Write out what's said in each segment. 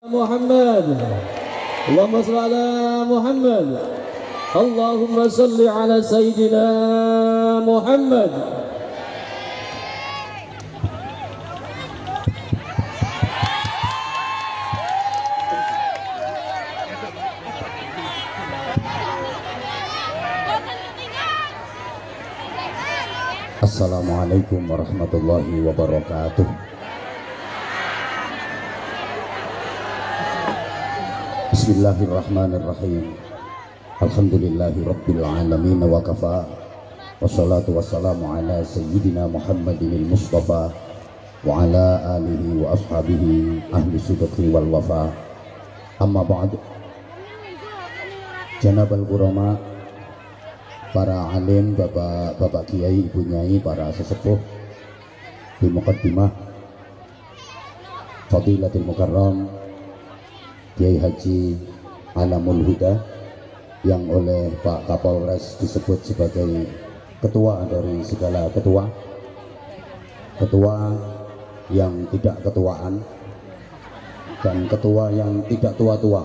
محمد اللهم صل على محمد اللهم صل على سيدنا محمد. Assalamualaikum warahmatullahi wabarakatuh. Bismillahirrahmanirrahim. Alhamdulillahi rabbil alamin wa kafa. Wassalatu wassalamu ala sayyidina Muhammadinil Mustafa wa ala alihi wa ashabihi ahli sidqi wal wafa. Amma ba'd. Janabal Qurama, para alim, bapak kiai, ibu nyai, para sesepuh, di muqaddimah Fadilatul Mukarram Kiai Haji Alamul Huda yang oleh Pak Kapolres disebut sebagai ketua dari segala ketua, ketua yang tidak ketuaan dan ketua yang tidak tua-tua,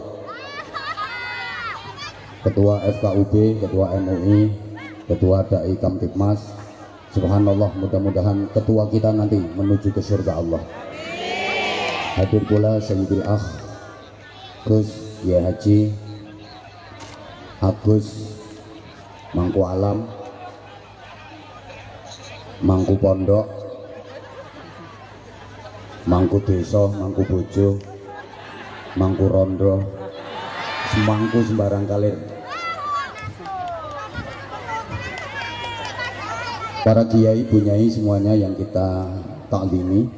ketua FKUB, ketua MUI, ketua Dai Kamtibmas. Subhanallah, mudah-mudahan ketua kita nanti menuju ke surga Allah. Hadir pula Sayyidil Akh Gus Kiai Haji Agus Mangku Alam, Mangku Pondok, Mangku Desa, Mangku Bojo, Mangku Rondo, semangku sembarang kalir. Para kiai, bunyai semuanya yang kita taklimi,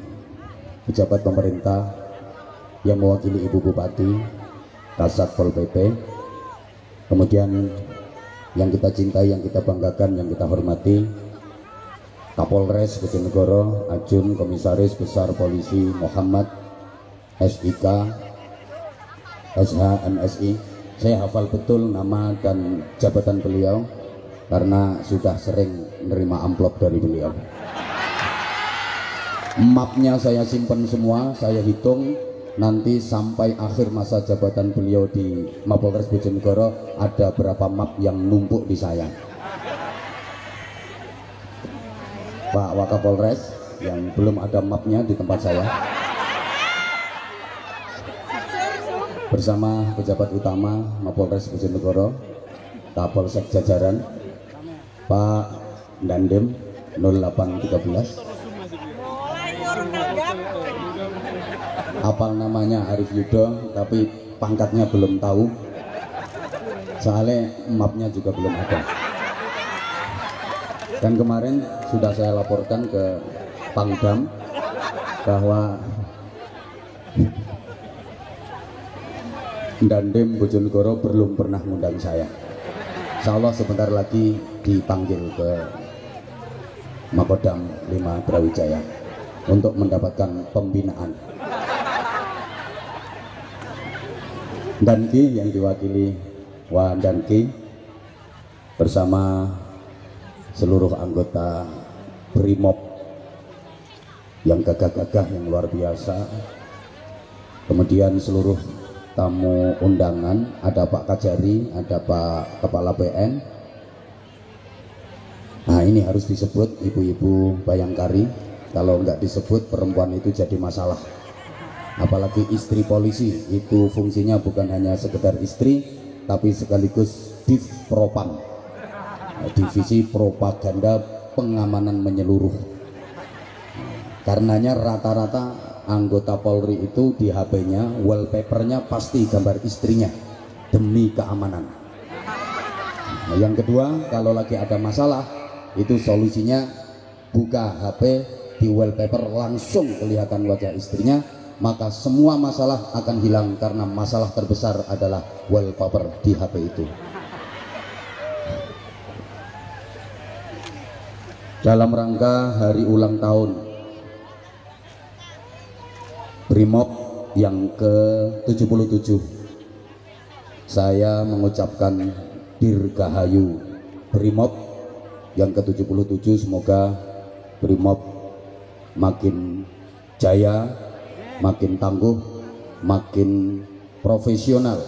pejabat pemerintah yang mewakili Ibu Bupati, Kasat Pol PP, kemudian yang kita cintai, yang kita banggakan, yang kita hormati, Kapolres Bojonegoro, Ajun Komisaris Besar Polisi Muhammad SIK SH MSI. Saya hafal betul nama dan jabatan beliau karena sudah sering menerima amplop dari beliau. Mapnya saya simpan semua, saya hitung. Nanti sampai akhir masa jabatan beliau di Mapolres Bojonegoro ada berapa map yang numpuk di saya. Pak Wakapolres yang belum ada mapnya di tempat saya, bersama pejabat utama Mapolres Bojonegoro, Kapolsek jajaran Pak Dandem 0813. Apal namanya Arif Yudo, tapi pangkatnya belum tahu, soalnya mapnya juga belum ada. Dan kemarin sudah saya laporkan ke Pangdam bahwa Dandem Bojonegoro belum pernah ngundang saya. Insya Allah sebentar lagi dipanggil ke Makodam 5 Brawijaya untuk mendapatkan pembinaan. Danki yang diwakili Wan Danki bersama seluruh anggota Brimob yang gagah-gagah, yang luar biasa. Kemudian seluruh tamu undangan, ada Pak Kajari, ada Pak Kepala PN. Nah, ini harus disebut ibu-ibu Bayangkari. Kalau nggak disebut, perempuan itu jadi masalah. Apalagi istri polisi, itu fungsinya bukan hanya sekedar istri, tapi sekaligus Div Propam, divisi propaganda pengamanan menyeluruh. Karenanya rata-rata anggota Polri itu di HP-nya, wallpapernya pasti gambar istrinya demi keamanan. Nah, yang kedua, kalau lagi ada masalah, itu solusinya buka HP, di wallpaper langsung kelihatan wajah istrinya, maka semua masalah akan hilang karena masalah terbesar adalah wallpaper di HP itu. Dalam rangka hari ulang tahun Brimob yang ke-77, saya mengucapkan Dirgahayu Brimob yang ke-77. Semoga Brimob makin jaya, makin tangguh, makin profesional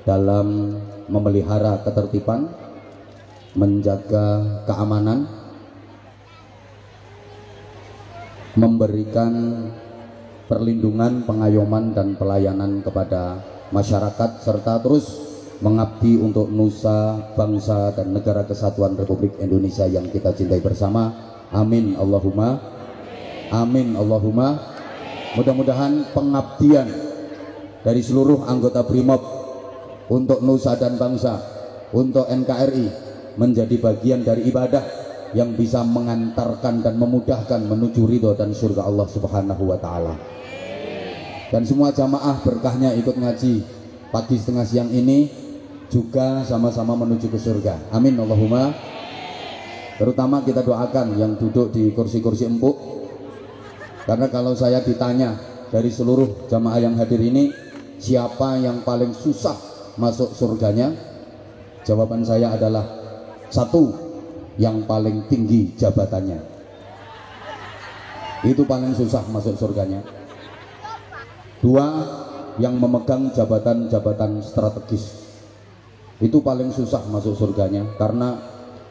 dalam memelihara ketertiban, menjaga keamanan, memberikan perlindungan, pengayoman dan pelayanan kepada masyarakat, serta terus mengabdi untuk nusa, bangsa dan negara kesatuan Republik Indonesia yang kita cintai bersama. Amin Allahumma amin Allahumma. Mudah-mudahan pengabdian dari seluruh anggota BRIMOB untuk nusa dan bangsa, untuk NKRI menjadi bagian dari ibadah yang bisa mengantarkan dan memudahkan menuju ridho dan surga Allah Subhanahu wa taala. Dan semua jamaah berkahnya ikut ngaji pagi setengah siang ini juga sama-sama menuju ke surga. Amin Allahumma. Terutama kita doakan yang duduk di kursi-kursi empuk, karena kalau saya ditanya dari seluruh jamaah yang hadir ini, siapa yang paling susah masuk surganya, jawaban saya adalah satu, yang paling tinggi jabatannya, itu paling susah masuk surganya. Dua, yang memegang jabatan-jabatan strategis, itu paling susah masuk surganya karena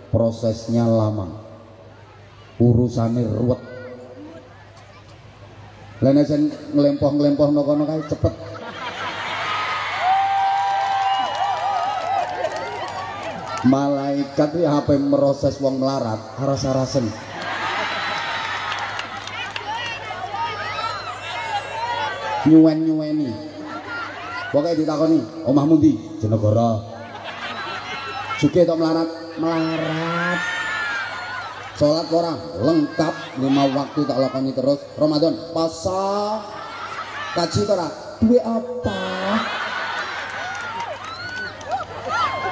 prosesnya lama, urusannya ruwet. Lenesen ngelempoh nokono kae cepet. Malaikat iki HP meroses wong melarat aras-arasen. Nyuwen-nyuweni. Pokoke ditakoni, omahmu ndi? Jenegara. Sugih tok melarat? Melarat. Salat ora? Lengkap, 5 waktu tak lakoni terus. Ramadan, puasa. Kaji ora? Duwe apa?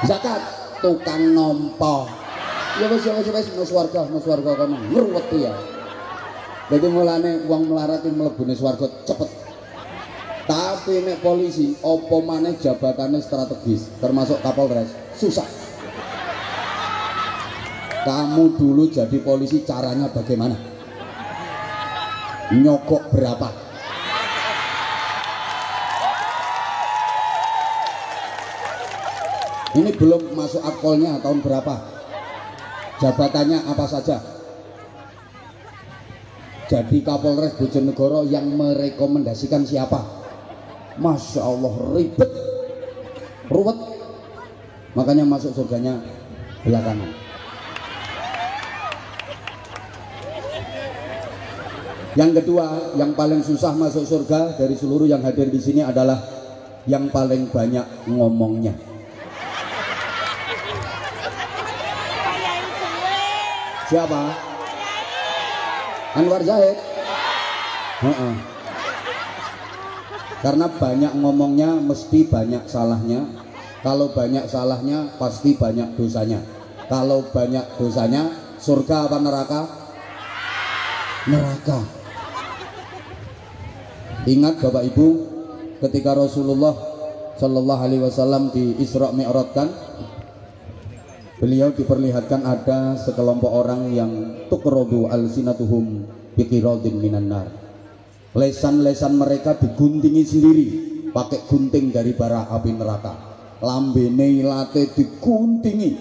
Zakat, tukang nompo. Ya wis nang swarga kono. Ngruwet ya. Dadi mulane wong melarat iki mlebune swarga cepet. Tapi nek polisi apa maneh jabatannya strategis termasuk Kapolres susah. Kamu dulu jadi polisi caranya bagaimana? Nyokok berapa? Ini belum masuk akpolnya tahun berapa? Jabatannya apa saja? Jadi Kapolres Bojonegoro yang merekomendasikan siapa? Masya Allah, ribet, ruwet, makanya masuk surganya belakangan. Yang kedua, yang paling susah masuk surga dari seluruh yang hadir di sini adalah yang paling banyak ngomongnya. Siapa? Anwar Zahid. Karena banyak ngomongnya mesti banyak salahnya. Kalau banyak salahnya pasti banyak dosanya. Kalau banyak dosanya, surga apa neraka? Neraka. Ingat Bapak Ibu, ketika Rasulullah Shallallahu Alaihi Wasallam di Isra Mi'rajkan, beliau diperlihatkan ada sekelompok orang yang tuqradu alsinatuhum biqiradin minan nar. Lesan-lesan mereka diguntingi sendiri pakai gunting dari bara api neraka. Lambene ilate diguntingi,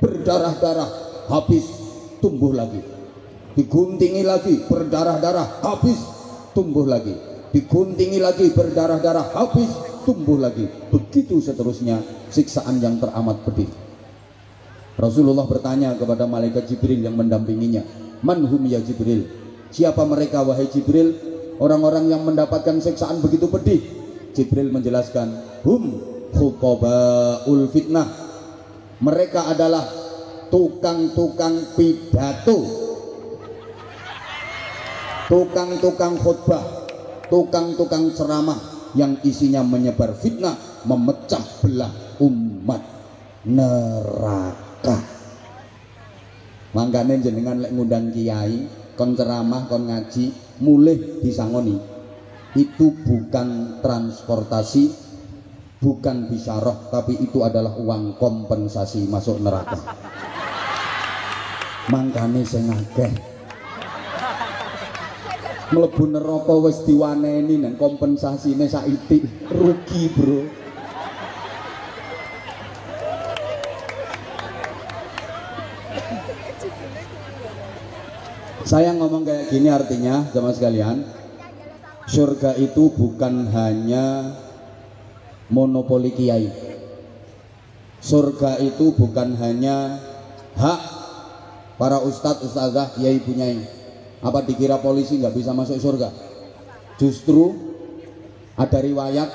berdarah-darah, habis tumbuh lagi. Diguntingi lagi, berdarah-darah, habis tumbuh lagi. Diguntingi lagi, berdarah-darah, habis tumbuh lagi. Begitu seterusnya, siksaan yang teramat pedih. Rasulullah bertanya kepada malaikat Jibril yang mendampinginya, "Man hum ya Jibril?" Siapa mereka wahai Jibril? Orang-orang yang mendapatkan siksaan begitu pedih. Jibril menjelaskan, hum khutabaul fitnah. Mereka adalah tukang-tukang pidato, tukang-tukang khutbah, tukang-tukang ceramah yang isinya menyebar fitnah, memecah belah umat. Neraka. Mangkane jenengan lek ngundang kiai kon ceramah, kon ngaji, mulih disangoni. Itu bukan transportasi, bukan bisyarah, tapi itu adalah uang kompensasi masuk neraka. Mangkane sing akeh mlebu neraka wis diwaneni nang kompensasine saiki rugi bro. Saya ngomong kayak gini artinya jemaah sekalian, surga itu bukan hanya monopoli kiai. Surga itu bukan hanya hak para ustadz, ustazah, kiai, punyai. Apa dikira polisi nggak bisa masuk surga? Justru ada riwayat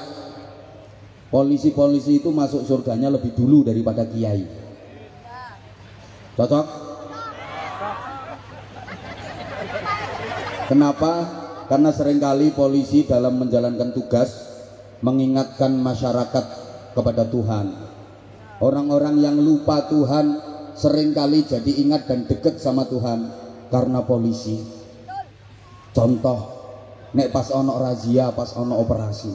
polisi-polisi itu masuk surganya lebih dulu daripada kiai. Cocok? Kenapa? Karena seringkali polisi dalam menjalankan tugas mengingatkan masyarakat kepada Tuhan. Orang-orang yang lupa Tuhan seringkali jadi ingat dan dekat sama Tuhan karena polisi. Contoh, nek pas ono razia, pas ono operasi.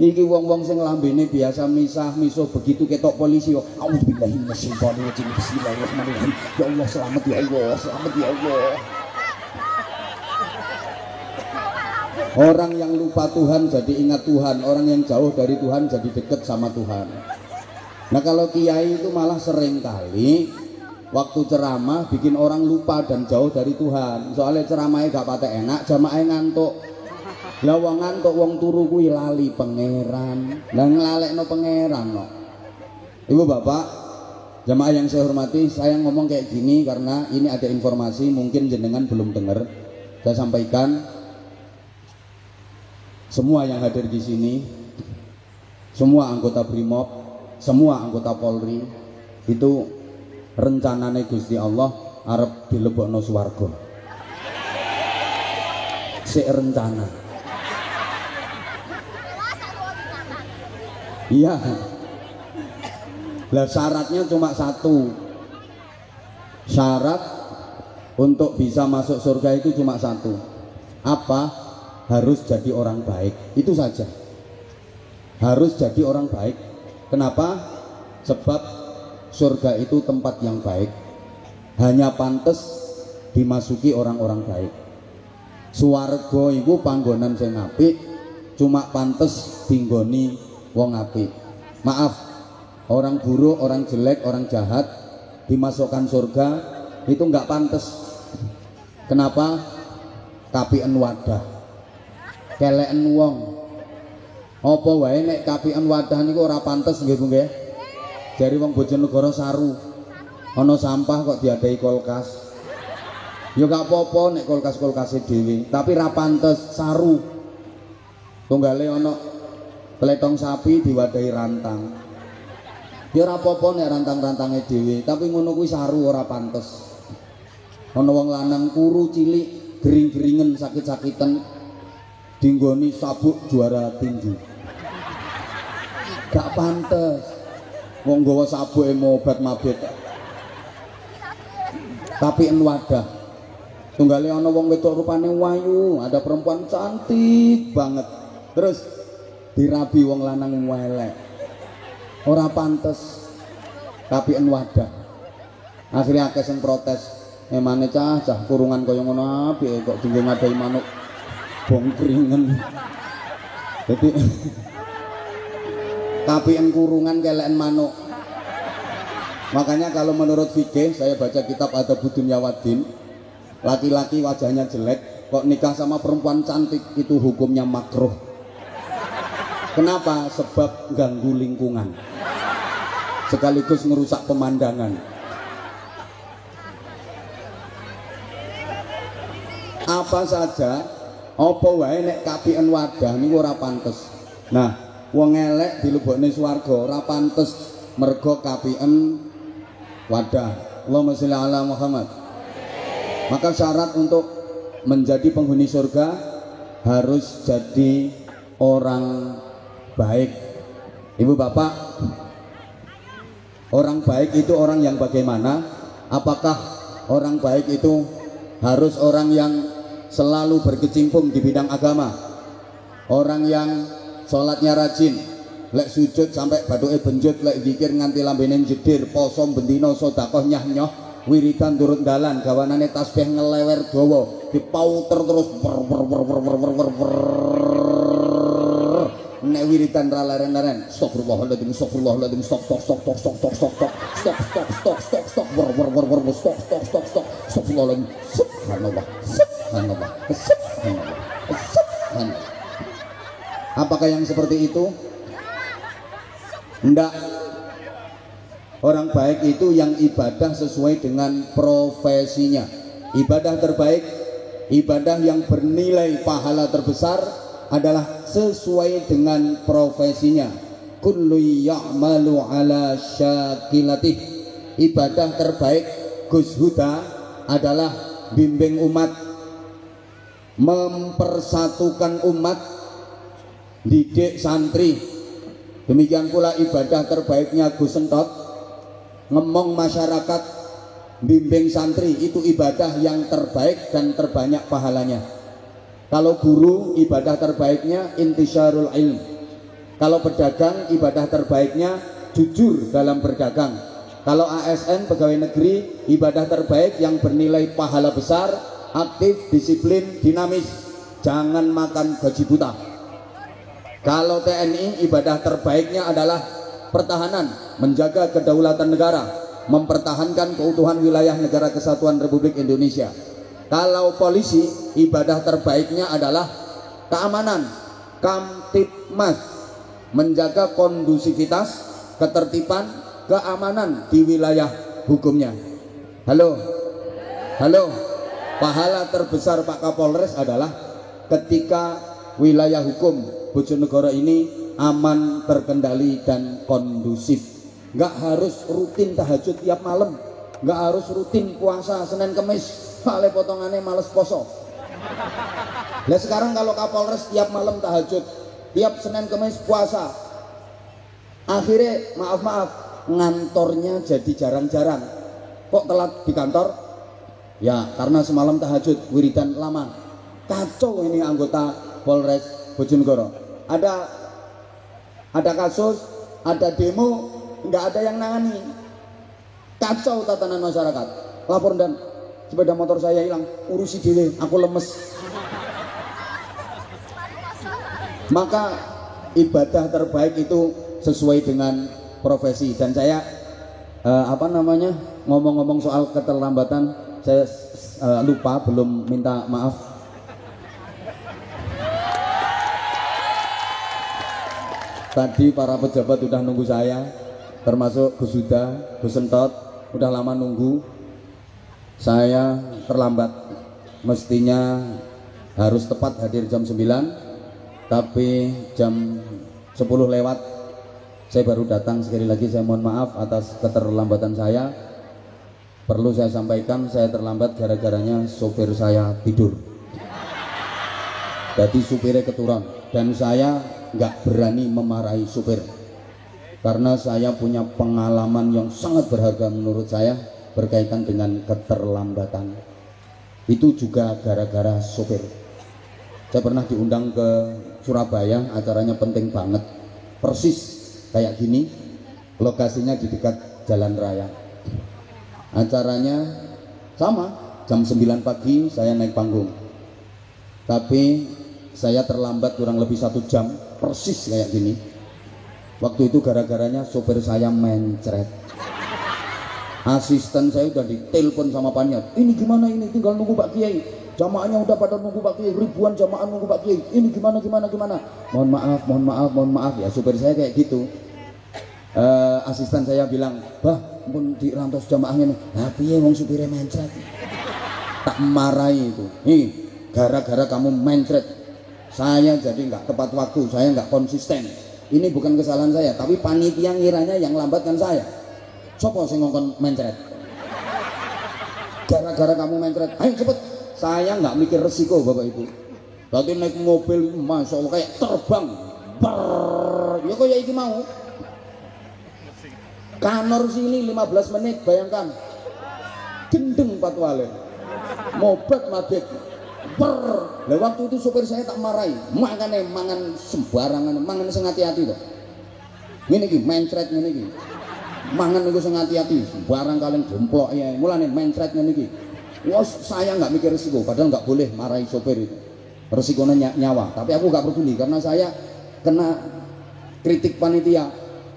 Iki wong-wong sing lambene biasa misah-misuh begitu ketok polisi yo. Auzubillahi minasyaitonir rajim. Bismillahirrahmanirrahim. Ya Allah, selamat ya Allah, selamat ya Allah. Orang yang lupa Tuhan jadi ingat Tuhan, orang yang jauh dari Tuhan jadi dekat sama Tuhan. Nah kalau kiai itu malah sering kali waktu ceramah bikin orang lupa dan jauh dari Tuhan. Soalnya ceramahnya gak patek enak, jamaahnya ngantuk. Lah wong ngantuk wong turu kuwi lali pangeran. Lah nglalekno pangeran no. Ibu bapak, jamaah yang saya hormati, saya ngomong kayak gini karena ini ada informasi mungkin jenengan belum dengar. Saya sampaikan. Semua yang hadir di sini, semua anggota Brimob, semua anggota Polri itu rencanane Gusti Allah arep dilebokno swarga. Sik rencana. Iya. Lah syaratnya cuma satu. Syarat untuk bisa masuk surga itu cuma satu. Apa? Harus jadi orang baik, itu saja. Harus jadi orang baik. Kenapa? Sebab surga itu tempat yang baik, hanya pantas dimasuki orang-orang baik. Swarga iku panggonan sing apik, cuma pantas dinggoni wong apik. Maaf, orang buruk, orang jelek, orang jahat dimasukkan surga itu nggak pantas. Kenapa? Kapian wadah, keleken wong. Apa wae nek kapian wadah niku ora pantes nggih Bu nggih. Jari wong Bojonegoro saru. Ana sampah kok diadahi kulkas. Ya gak apa-apa nek kulkas-kulkase dhewe, tapi ra pantes saru. Tunggale ana tletong sapi diwadahi rantang. Ya ora apa-apa nek rantang-rantange dhewe, tapi ngono kuwi saru ora pantes. Ana wong lanang kuru cilik, gering-geringen sakit-sakiten dinggoni sabuk juara tinju. Gak pantes. Wong nggawa sabuk mau obat mabit. Tapi en wadah. Tunggale ana wong wedok rupane wayu, ada perempuan cantik banget. Terus dirabi wong lanang elek. Ora pantes. Tapi en wadah. Akhirnya akeh sing protes. Emane cah kurungan kaya ngono apik kok dinggo ngadahi manuk bongkringen. Jadi tapi en kurungan keleken manuk. Makanya kalau menurut fikih, saya baca kitab Adabud Dunyawaddin, laki-laki wajahnya jelek kok nikah sama perempuan cantik itu hukumnya makruh. Kenapa? Sebab ganggu lingkungan sekaligus merusak pemandangan. Apa saja apa wae nek kapian wadah niku ora pantes. Nah, wong elek dilebokne swarga ora pantes mergo kapian wadah. Allahumma sholli ala Muhammad. Maka syarat untuk menjadi penghuni surga harus jadi orang baik. Ibu bapak, orang baik itu orang yang bagaimana? Apakah orang baik itu harus orang yang selalu berkecimpung di bidang agama, orang yang sholatnya rajin, lek sujud sampai baduke benjut, lek zikir nganti lambene jedir, poso bendino sedekah nyah-nyoh, wiridan turun dalan gawanane tasbih ngelewer dawa dipauter terus nek wiridan ra leren-leren astagfirullahaladzim astagfirullahaladzim stop astagfirullahaladzim subhanallah subhanallah subhanallah subhanallah. Apakah yang seperti itu? Enggak. Orang baik itu yang ibadah sesuai dengan profesinya. Ibadah terbaik, ibadah yang bernilai pahala terbesar adalah sesuai dengan profesinya. Kullu ya'malu ala syakilatih. Ibadah terbaik Gus Huda adalah bimbing umat, mempersatukan umat, didik santri. Demikian pula ibadah terbaiknya Gus Sentot, ngemong masyarakat, bimbing santri. Itu ibadah yang terbaik dan terbanyak pahalanya. Kalau guru, ibadah terbaiknya intisyarul ilm. Kalau pedagang, ibadah terbaiknya jujur dalam berdagang. Kalau ASN, pegawai negeri, ibadah terbaik yang bernilai pahala besar, aktif, disiplin, dinamis, jangan makan gaji buta. Kalau TNI, ibadah terbaiknya adalah pertahanan, menjaga kedaulatan negara, mempertahankan keutuhan wilayah negara kesatuan Republik Indonesia. Kalau polisi, ibadah terbaiknya adalah keamanan, kamtipmas, menjaga kondusivitas, ketertiban, keamanan di wilayah hukumnya. Halo, halo. Pahala terbesar Pak Kapolres adalah ketika wilayah hukum Bojonegoro ini aman, terkendali dan kondusif. Nggak harus rutin tahajud tiap malam, nggak harus rutin puasa Senin Kemis, kale potongannya males poso. Nah sekarang kalau Kapolres tiap malam tahajud, tiap Senin Kemis puasa, akhirnya maaf ngantornya jadi jarang-jarang. Kok telat di kantor? Ya karena semalam tahajud, wiridan lama. Kacau ini anggota Polres Bojonegoro. Ada kasus, ada demo, nggak ada yang nangani. Kacau tatanan masyarakat. Lapor dan sepeda motor saya hilang, urusi diri, aku lemes. Maka ibadah terbaik itu sesuai dengan profesi. Dan saya ngomong-ngomong soal keterlambatan, saya lupa belum minta maaf. Tadi para pejabat sudah nunggu saya, termasuk Gus Huda, Gus Sentot, udah lama nunggu. Saya terlambat, mestinya harus tepat hadir jam 9, tapi jam 10 lewat saya baru datang. Sekali lagi saya mohon maaf atas keterlambatan saya. Perlu saya sampaikan, saya terlambat gara-garanya sopir saya tidur. Jadi supirnya keturun, dan saya nggak berani memarahi supir karena saya punya pengalaman yang sangat berharga menurut saya berkaitan dengan keterlambatan. Itu juga gara-gara supir. Saya pernah diundang ke Surabaya, acaranya penting banget, persis kayak gini, lokasinya di dekat jalan raya. Acaranya sama, jam 9 pagi saya naik panggung, tapi saya terlambat kurang lebih 1 jam, persis kayak gini. Waktu itu gara-garanya sopir saya mencret. Asisten saya udah ditelepon sama panitia, ini gimana ini, tinggal nunggu Pak Kiai, jamaahnya udah pada nunggu Pak Kiai, ribuan jamaah nunggu Pak Kiai, ini gimana. Mohon maaf ya, sopir saya kayak gitu. Asisten saya bilang, bah pun dirantos jamaahnya nih, tapi ya wong supirnya mencret. Tak marahi itu, nih gara-gara kamu mencret saya jadi nggak tepat waktu, saya nggak konsisten. Ini bukan kesalahan saya, tapi panitia ngiranya yang lambat kan saya. Sopo sing ngongkon mencret? Gara-gara kamu mencret, ayo cepet. Saya nggak mikir resiko Bapak Ibu. Tadi naik mobil, masya Allah kayak terbang. Ya kok ya iki mau. Kanor sini 15 menit, bayangkan. Gendeng patwale. Mobat mabek. Lah waktu itu supir saya tak marahi, makanya mangan sembarangan, mangan sing hati-hati to. Ngene iki mencret ngene iki. mangan niku sing hati-hati, barang kalian jemplok ya. Mulane mencret ngene iki. Wah, saya nggak mikir resiko, padahal nggak boleh marahi sopir itu. Resikonya nyawa, tapi aku nggak peduli karena saya kena kritik panitia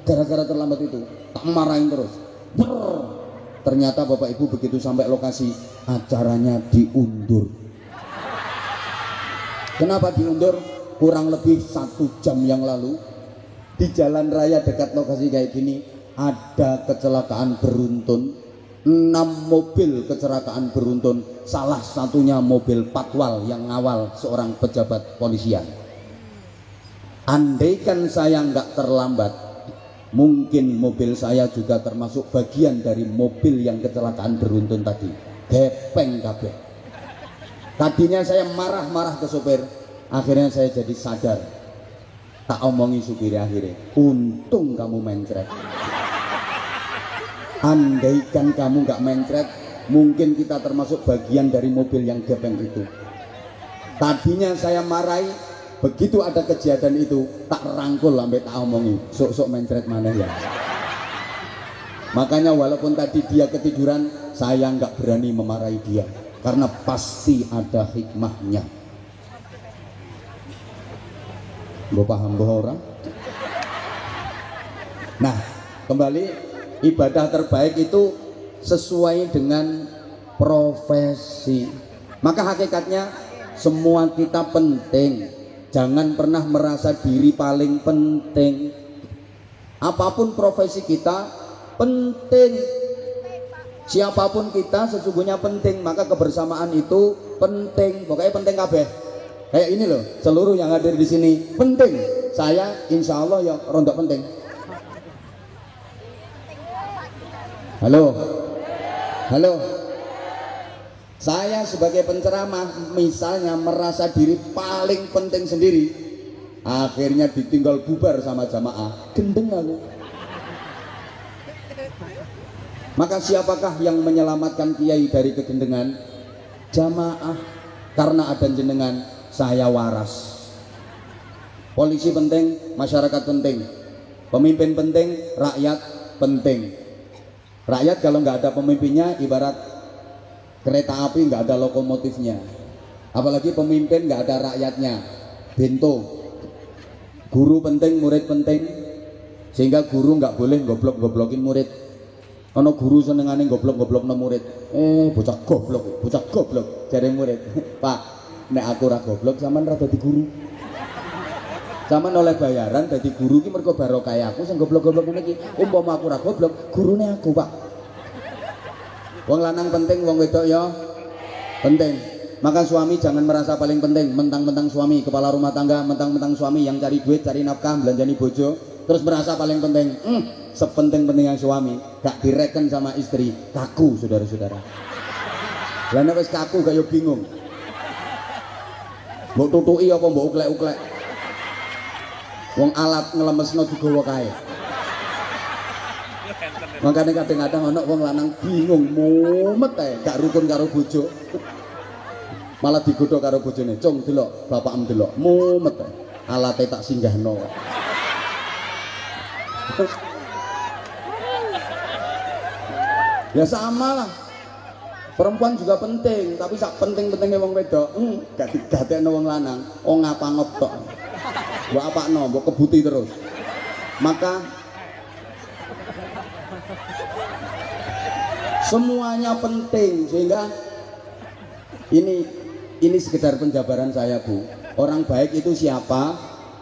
gara-gara terlambat itu. Tak marahin terus. Brrr. Ternyata Bapak Ibu begitu sampai lokasi acaranya diundur. Kenapa diundur? Kurang lebih 1 jam yang lalu di jalan raya dekat lokasi kayak gini ada kecelakaan beruntun. 6 mobil kecelakaan beruntun, salah satunya mobil patwal yang ngawal seorang pejabat polisian. Andaikan saya nggak terlambat, mungkin mobil saya juga termasuk bagian dari mobil yang kecelakaan beruntun tadi. Gepeng kabeh. Tadinya saya marah-marah ke sopir, akhirnya saya jadi sadar. Tak omongi supir akhirnya, untung kamu mencret. Andaikan kamu nggak mencret, mungkin kita termasuk bagian dari mobil yang gepeng itu. Tadinya saya marahi, begitu ada kejadian itu tak rangkul sampai tak omongi, sok-sok mencret mana ya. Makanya walaupun tadi dia ketiduran, saya nggak berani memarahi dia karena pasti ada hikmahnya. Gue paham bahwa orang. Nah, kembali. Ibadah terbaik itu sesuai dengan profesi. Maka hakikatnya semua kita penting. Jangan pernah merasa diri paling penting. Apapun profesi kita penting. Siapapun kita sesungguhnya penting. Maka kebersamaan itu penting. Pokoknya penting kabeh. Kayak ini loh, seluruh yang hadir di sini penting. Saya insya Allah ya rontok penting. Halo, halo. Saya sebagai penceramah misalnya merasa diri paling penting sendiri, akhirnya ditinggal bubar sama jamaah, gendeng aku. Maka siapakah yang menyelamatkan kiai dari kegendengan? Jamaah. Karena ada jenengan, saya waras. Polisi penting, masyarakat penting, pemimpin penting, rakyat penting. Rakyat kalau nggak ada pemimpinnya ibarat kereta api nggak ada lokomotifnya, apalagi pemimpin nggak ada rakyatnya, bento. Guru penting, murid penting, sehingga guru nggak boleh goblok-goblokin murid. Ono guru senengane goblok-goblokno murid, bocah goblok jare murid. Pak, nek aku ra goblok sampean ra dadi guru. Sampeyan oleh bayaran dadi guru ki mergo barokah aku sing goblok-goblok ngene iki. Umpama aku ra goblok, gurune aku, Pak. Wong lanang penting, wong wedok ya penting. Maka suami jangan merasa paling penting, mentang-mentang suami kepala rumah tangga, mentang-mentang suami yang cari duit, cari nafkah, belanjani bojo, terus merasa paling penting. Sepenting-pentingnya suami, gak direken sama istri, kaku saudara-saudara. Lah nek wis kaku gak yo bingung. Mbok tutuki apa mbok uklek-uklek. Wong alat ngelemesno digawa kae. Makanya kadang-kadang ono wong lanang bingung, mumet ae, gak rukun karo bojo. Malah digodho karo bojone, "Cung, delok, bapakmu delok." Mumet ae. Alate tak singgahno. Ya sama lah. Perempuan juga penting, tapi sak penting-pentingnya wong wedok, gak digatekno wong lanang. Oh ngapa-ngop tok. Mbok apakno, mbok kebuti terus. Maka semuanya penting, sehingga ini sekedar penjabaran saya, Bu. Orang baik itu siapa?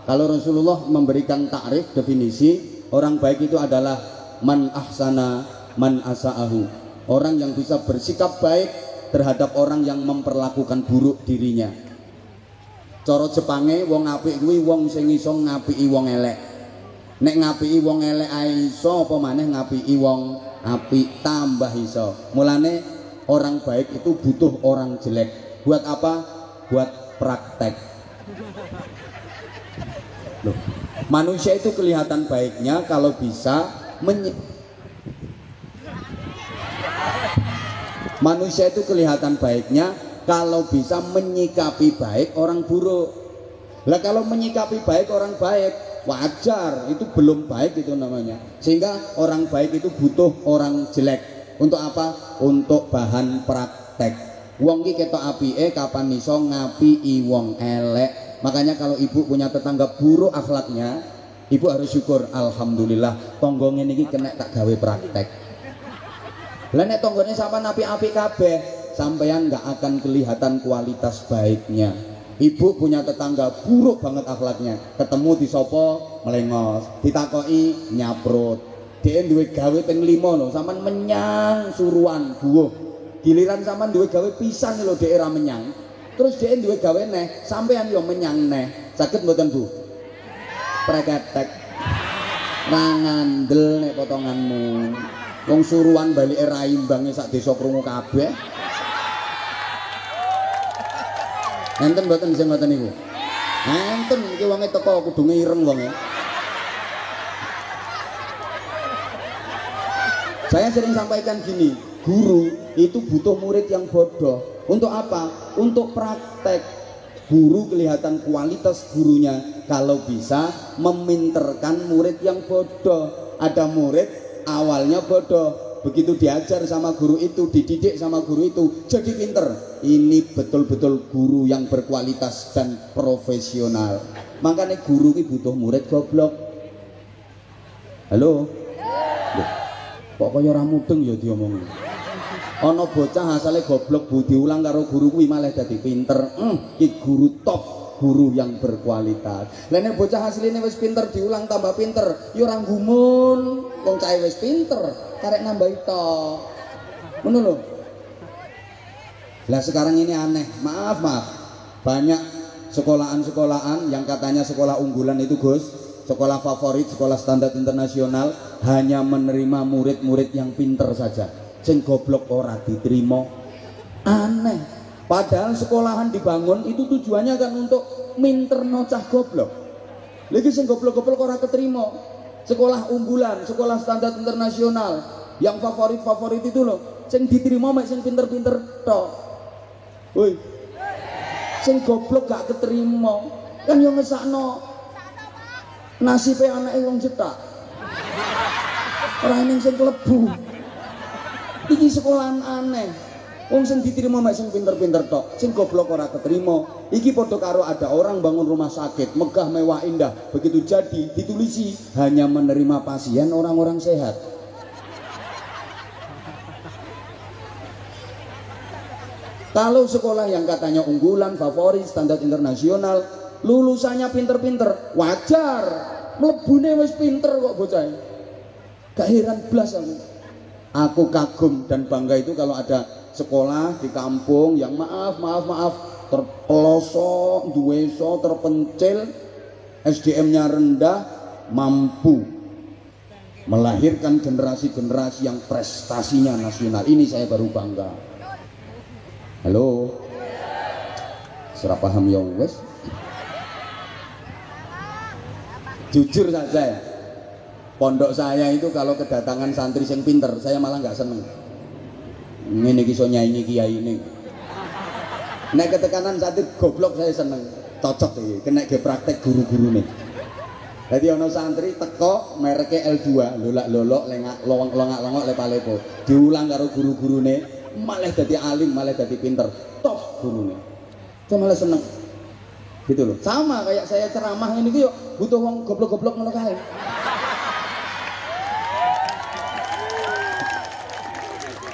Kalau Rasulullah memberikan takrif, definisi, orang baik itu adalah man ahsana man asa'ahu. Orang yang bisa bersikap baik terhadap orang yang memperlakukan buruk dirinya. Cara Jepange wong apik kuwi wong sing iso ngapiki wong elek. Nek ngapiki wong elek ae iso, apa maneh ngapiki wong apik tambah iso. Mulane orang baik itu butuh orang jelek. Buat apa? Buat praktek. Loh, manusia itu kelihatan baiknya kalau bisa manusia itu kelihatan baiknya kalau bisa menyikapi baik orang buruk. Lah kalau menyikapi baik orang baik, wajar, itu belum baik itu namanya. Sehingga orang baik itu butuh orang jelek. Untuk apa? Untuk bahan praktek. Wong ki ketok apike kapan iso ngapiki wong elek. Makanya kalau ibu punya tetangga buruk akhlaknya, ibu harus syukur, alhamdulillah tonggo ngene iki kena tak gawe praktek. Lah nek tanggane sampean apik-apik kabeh, sampean nggak akan kelihatan kualitas baiknya. Ibu punya tetangga buruk banget akhlaknya, ketemu di sopo melengos, ditakoki nyaprut. Dhek duwe gawe ping 5 lho, sampean menyang suruhan buuh. Giliran sampean duwe gawe pisan lho dhek ora menyang. Terus dhek duwe gawe neh, sampean yo menyang neh. Saged mboten Bu? Preketek. Ra ngandel nek potonganmu. Wong suruhan balik ra imbange sak desa krungu kabeh. Enten mboten sing ngoten niku? Enten iki wonge teko kudu ngireng wonge. Saya sering sampaikan gini, guru itu butuh murid yang bodoh. Untuk apa? Untuk praktek. Guru kelihatan kualitas gurunya kalau bisa meminterkan murid yang bodoh. Ada murid awalnya bodoh, begitu diajar sama guru itu, dididik sama guru itu, jadi pinter. Ini betul-betul guru yang berkualitas dan profesional. Makanya guru ini butuh murid goblok. Halo? Loh, kok kaya ora mudeng ya diomongin. Ana bocah asale goblok Bu diulang karo guru kuwi malah dadi pinter. Iki guru top, guru yang berkualitas. Lah nek bocah asline wis pinter diulang tambah pinter, ya ora gumun. Wong cahe wis pinter, karek nambahi tok. Ngono lho. Lah sekarang ini aneh, maaf. Banyak sekolahan-sekolahan yang katanya sekolah unggulan itu Gus, sekolah favorit, sekolah standar internasional, hanya menerima murid-murid yang pinter saja. Sing goblok ora diterima. Aneh. Padahal sekolahan dibangun itu tujuannya kan untuk minterno cah goblok. Lagi sing goblok-goblok ora keterima. Sekolah unggulan, sekolah standar internasional, yang favorit itu loh, sing diterima mek sing pinter-pinter tok. Woi. Sing goblok gak keterima. Kan yo ngesakno nasibe anake wong cetak. Ora ning sing klebu. Iki sekolahan aneh. Wong sing diterima mek sing pinter-pinter tok, sing goblok ora keterima. Iki padha karo ada orang bangun rumah sakit, megah mewah indah, begitu jadi ditulisi hanya menerima pasien orang-orang sehat. Kalau sekolah yang katanya unggulan, favorit, standar internasional, lulusannya pinter-pinter, wajar. Mlebune wis pinter kok bocah. Gak heran blas aku. Aku kagum dan bangga itu kalau ada sekolah di kampung yang maaf terpelosok, duweso, terpencil, SDM-nya rendah, mampu melahirkan generasi-generasi yang prestasinya nasional. Ini saya baru bangga. Halo, serap paham ya wes. Jujur saja ya, pondok saya itu kalau kedatangan santri yang pinter, saya malah nggak seneng. Ini kisah nyanyi kiai ini. Nek ketekanan santri goblok saya seneng, cocok iki, kena ge praktek guru-guru nih. Jadi ono santri teko mereknya L2, lolak-lolok, longak-longok lepa-lepo, diulang karo guru-gurune, malah jadi alim, malah jadi pinter, top gurune. Saya malah seneng. Gitu loh. Sama kayak saya ceramah ini yuk, butuh wong goblok-goblok ngono kae.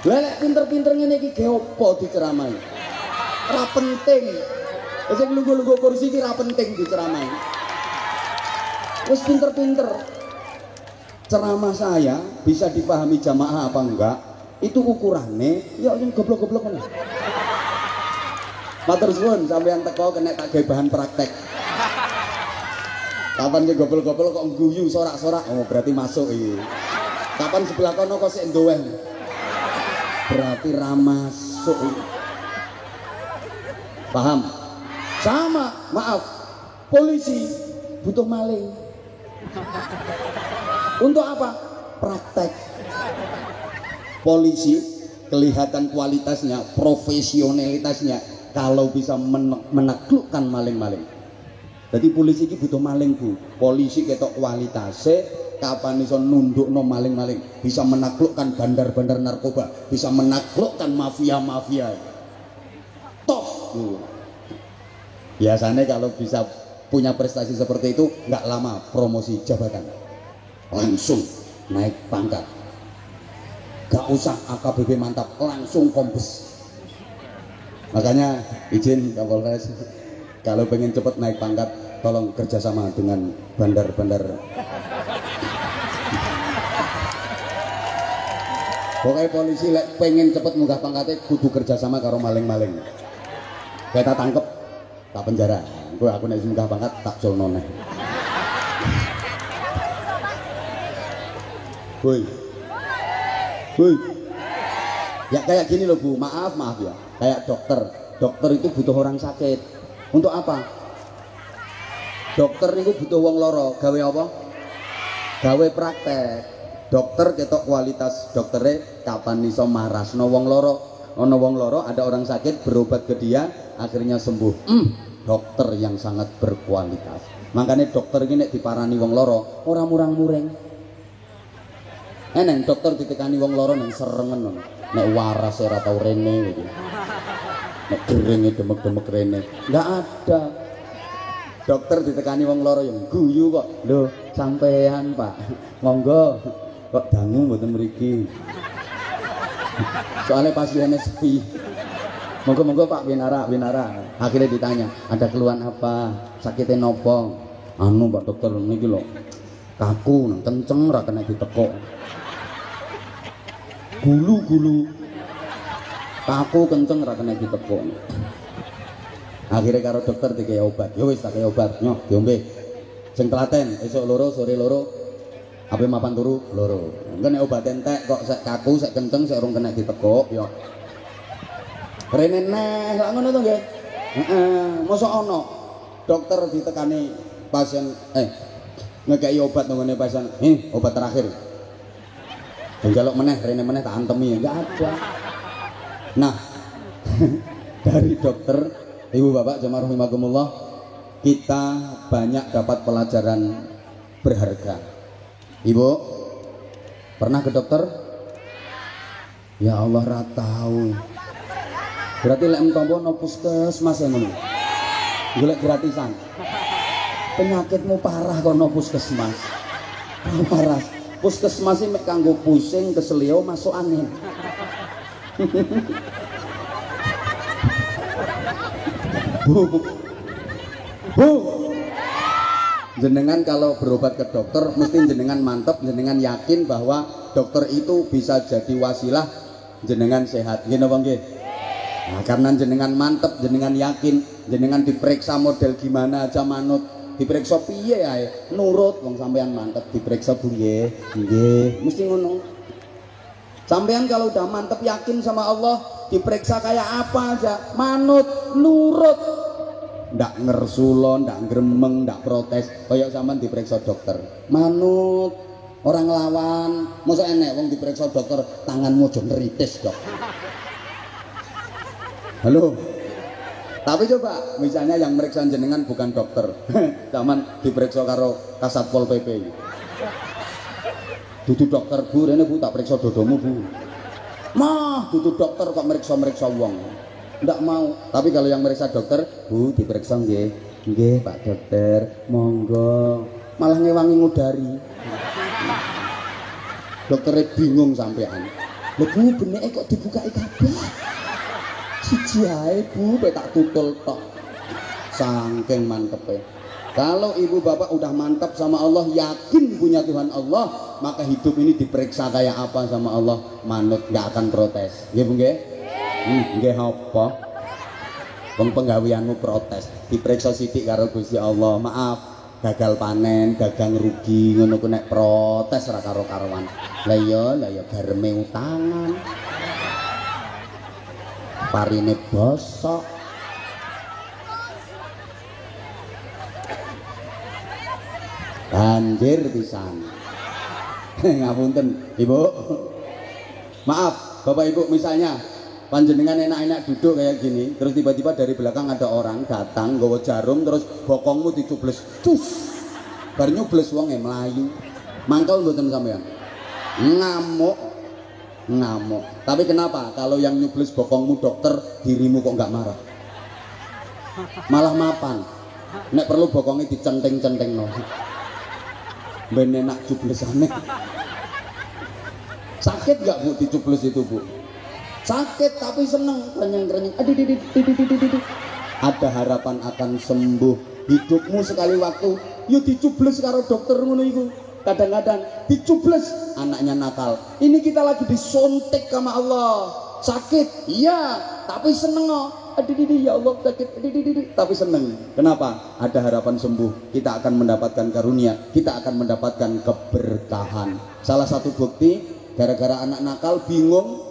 Lelek pinter-pinter ngene iki ge opo diceramahi? Ora penting. Wis nunggu-nunggu kursi iki ora penting diceramahi. Wis pinter-pinter. Ceramah saya bisa dipahami jamaah apa enggak? Itu ukurannya ya yang goblok-goblok ngono. Matur suwun sampeyan teko kena tak gawe bahan praktek. Kapan ki goblok-goblok kok guyu sorak-sorak, oh berarti masuk iki. Kapan sebelah kono kok sik ndoweh. Berarti ramasuk. Paham? Sama, maaf. Polisi butuh maling. Untuk apa? Praktek. Polisi kelihatan kualitasnya, profesionalitasnya kalau bisa menaklukkan maling-maling. Jadi polisi ini butuh maling Bu. Polisi ketok kualitasnya, kapan iso nundukno maling-maling, bisa menaklukkan bandar-bandar narkoba, bisa menaklukkan mafia-mafia. Top. Biasanya kalau bisa punya prestasi seperti itu, nggak lama promosi jabatan, langsung naik pangkat. Gak usah AKBP mantap, langsung kombes. Makanya izin Kapolres, kalau pengen cepet naik pangkat, tolong kerjasama dengan bandar-bandar. Pokoknya polisi pengen cepet munggah pangkatnya, kudu kerjasama karo maling-maling. Kita tangkep, tak penjara. Aku nek munggah pangkat tak culno neh. Woi. Woi. Ya kayak gini loh Bu, maaf ya. Kayak dokter itu butuh orang sakit. Untuk apa? Dokter itu butuh wong loro, gawe apa? Gawe praktek. Dokter ketok kualitas dokternya kapan iso marasno wong loro. Ono wong loro, ada orang sakit berobat ke dia, akhirnya sembuh. Dokter yang sangat berkualitas. Makanya dokter ini nek diparani wong loro, ora murang-mureng. Neng dokter ditekani wong loro nang serengen nek waras ora tau rene gitu. Nek gering demek-demek rene, enggak ada. Dokter ditekani wong loro yang guyu kok. Lho, sampean Pak. Monggo. Kok dangu mboten mriki. Soalnya pasiennya sepi. Monggo Pak Winara. Akhirnya ditanya, ada keluhan apa? Sakitnya nopo? Anu Pak dokter niki lho. Kaku nang kenceng ra kena ditekuk. Gulu kaku kenceng ra kena ditekuk. Akhirnya karo dokter dikei obat. Ya wis tak kei obat, nyoh diombe. Sing telaten esuk loro sore loro ape mapan turu loro. Engko nek obat entek kok sek kaku sek kenceng sek urung kena ditekuk ya. Rene neh lak ngono to nggih. Heeh, mosok ana dokter ditekani pasien ngekei obat nang pasien. Obat terakhir. Njaluk meneh rene meneh tak antemi enggak ada. Nah, dari dokter Ibu Bapak jamaah rahimakumullah, kita banyak dapat pelajaran berharga. Ibu pernah ke dokter? Ya Allah ra tahu. Berarti lek entombo no puskesmas ya ngono. Golek gratisan. Penyakitmu parah kok no puskesmas. Parah. Puskesmas iki mek kanggo pusing keselio masuk angin. Bu, jenengan kalau berobat ke dokter mesti jenengan mantep, jenengan yakin bahwa dokter itu bisa jadi wasilah jenengan sehat. Nggih napa nggih? Nah, karena jenengan mantep, jenengan yakin, jenengan diperiksa model gimana aja manut, diperiksa piye ae nurut wong sampean mantep, diperiksa Bu nggih, mesti ngono. Sampean kalau udah mantep yakin sama Allah, diperiksa kayak apa aja manut, nurut. Ndak ngersulo, ndak gremeng, ndak protes. Kayak sampean diperiksa dokter, manut, orang lawan. Mosok enek wong diperiksa dokter tanganmu aja neritis, Dok. Halo. Tapi coba misalnya yang meriksa jenengan bukan dokter. Zaman diperiksa karo Kasatpol PP. Dudu dokter Bu, rene Bu tak periksa dodomu Bu. Mah, dudu dokter kok meriksa-meriksa wong. Ndak mau. Tapi kalau yang meriksa dokter, Bu diperiksa nggih. Nggih Pak Dokter, monggo. Malah ngewangi ngudari. Dokternya bingung sampean. Lho Bu, beneke kok dibukai kabeh. Siji ae Bu, tak tutul tok. Saking mantepe. Kalau ibu bapak udah mantap sama Allah, yakin punya Tuhan Allah, maka hidup ini diperiksa kayak apa sama Allah, manut, nggak akan protes. Nggih Bu nggih? Nggih apa? Wong penggaweanmu protes, diperiksa sithik karo Gusti Allah. Maaf, gagal panen, dagang rugi, ngono ku nek protes ora karo-karuan. Lah ya gareme utangan. Parine bosok. Banjir pisan. Ngapunten, Ibu. Maaf, Bapak Ibu, misalnya panjenengan enak-enak duduk kayak gini, terus tiba-tiba dari belakang ada orang datang nggawa jarum, terus bokongmu dicubles, cus, bar nyubles wong melayu, mangkel mboten sampean? Ngamuk. Tapi kenapa kalau yang nyubles bokongmu dokter, dirimu kok nggak marah? Malah mapan. Nek perlu bokongnya dicenteng-centeng no. Ben enak cublesane. Sakit nggak Bu dicubles itu Bu? Sakit tapi seneng, kerenyang-kerenyang. Ada harapan akan sembuh. Hidupmu sekali waktu, yuk dicubles karo dokter ngono iku. Kadang-kadang dicubles anaknya nakal. Ini kita lagi disontek sama Allah. Sakit, iya, tapi seneng oh. Ya Allah sakit, tapi seneng. Kenapa? Ada harapan sembuh. Kita akan mendapatkan karunia. Kita akan mendapatkan keberkahan. Salah satu bukti, gara-gara anak nakal bingung,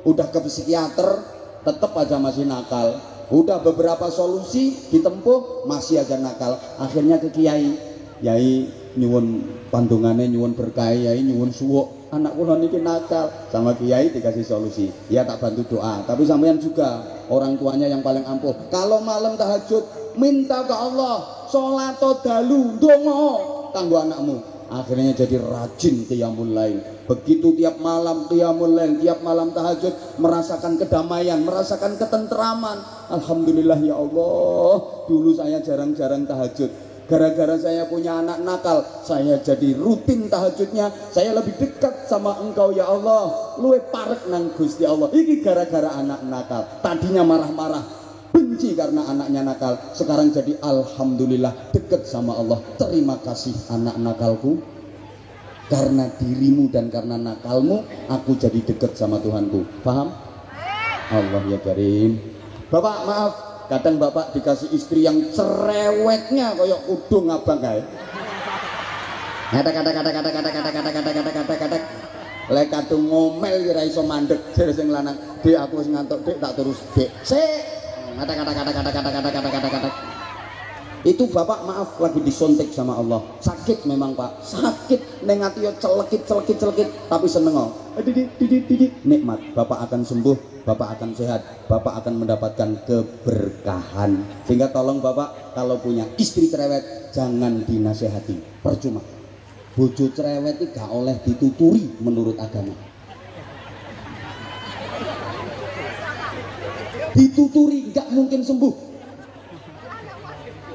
udah ke psikiater, tetap aja masih nakal. Udah beberapa solusi ditempuh, masih aja nakal. Akhirnya ke kiai, yai nyuwun pandungane, nyuwun berkah, yai nyuwun suwuk. Anak kula niki nakal, sama kiai dikasih solusi. Ya tak bantu doa. Tapi sampean juga orang tuanya yang paling ampuh. Kalau malam tahajud, minta ke Allah, sholat dalu, ndonga kanggo anakmu. Akhirnya jadi rajin qiyamul lail. Begitu tiap malam qiyamul lail, tiap malam tahajud, merasakan kedamaian, merasakan ketentraman. Alhamdulillah ya Allah. Dulu saya jarang-jarang tahajud. Gara-gara saya punya anak nakal, saya jadi rutin tahajudnya. Saya lebih dekat sama Engkau ya Allah. Luwe parek nang Gusti Allah. Ini gara-gara anak nakal. Tadinya marah-marah, benci karena anaknya nakal. Sekarang jadi alhamdulillah dekat sama Allah. Terima kasih anak nakalku. Karena dirimu dan karena nakalmu, aku jadi dekat sama Tuhanku. Paham? Allah ya Karim. Bapak maaf, kadang bapak dikasih istri yang cerewetnya kayak udung abang kae. Kata lek kadung ngomel kira iso mandek jare sing lanang. Dek aku wis ngantuk, Dek tak terus, Dek. Sik. Kata. Itu bapak maaf lagi disontek sama Allah. Sakit memang Pak, sakit neng ati yo celekit, tapi seneng kok. Nikmat. Bapak akan sembuh, bapak akan sehat, bapak akan mendapatkan keberkahan. Sehingga tolong bapak kalau punya istri cerewet jangan dinasehati, percuma. Bojo cerewet itu gak oleh dituturi menurut agama. Dituturi gak mungkin sembuh.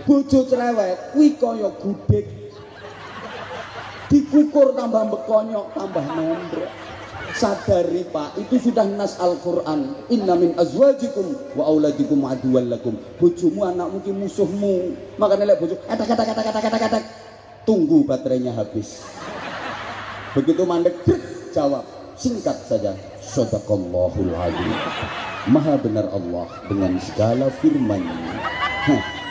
Bojo cerewet kuwi kaya gudeg, dikukur tambah bekonyok tambah nendrek. Sadari Pak, itu sudah nas Al-Quran. Inna min azwajikum wa auladikum aduwwan lakum. Bojomu anakmu ki musuhmu. Makanya lek bojo kata tunggu baterainya habis. Begitu mandek jawab singkat saja, shadaqallahul adzim. Maha benar Allah dengan segala firman-Nya.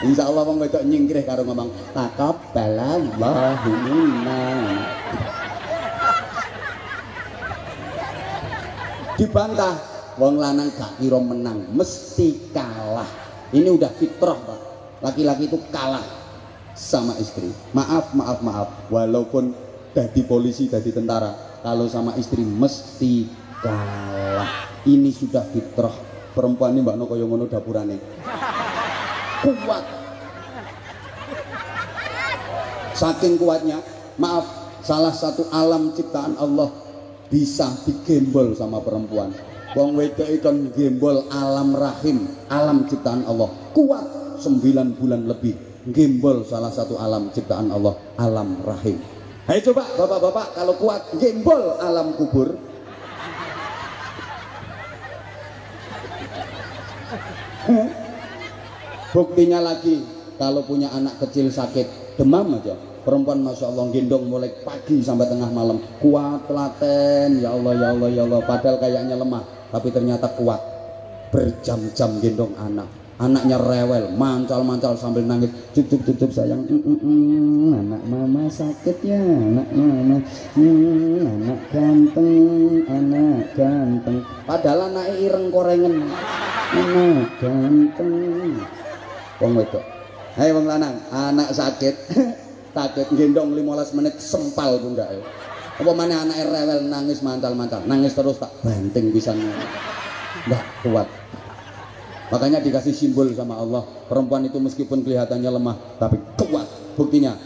Insya Allah wong wedok nyingkrih karo ngomong taqabbalallahu minna. Dibantah wong lanang gak kira menang, mesti kalah. Ini udah fitrah Pak. Laki-laki itu kalah sama istri. Maaf, walaupun dadi polisi, dadi tentara, kalau sama istri mesti kalah. Ini sudah fitrah. Perempuan ini mbak no kaya ngono dapurane. Kuat. Saking kuatnya, maaf, salah satu alam ciptaan Allah bisa digembol sama perempuan. Wong wedok ikan gembol alam rahim, alam ciptaan Allah. Kuat 9 bulan lebih gembol salah satu alam ciptaan Allah, alam rahim. Ayo coba bapak-bapak kalau kuat gembol alam kubur. Buktinya lagi kalau punya anak kecil sakit demam aja, perempuan masya Allah gendong mulai pagi sampai tengah malam, kuat telaten, ya Allah, padahal kayaknya lemah tapi ternyata kuat, berjam-jam gendong anak. Anaknya rewel, mancal-mancal sambil nangis, cucuk sayang, anak mama sakit ya, anak mama, anak ganteng, padahal anak ireng korengen, anak ganteng. Wong wedok, ayo wong lanang, anak sakit, gendong 15 menit sempal pundak. Apa mana anak rewel nangis mancal-mancal, nangis terus tak banting pisan. Nggak kuat. Makanya dikasih simbol sama Allah, perempuan itu meskipun kelihatannya lemah tapi kuat. Buktinya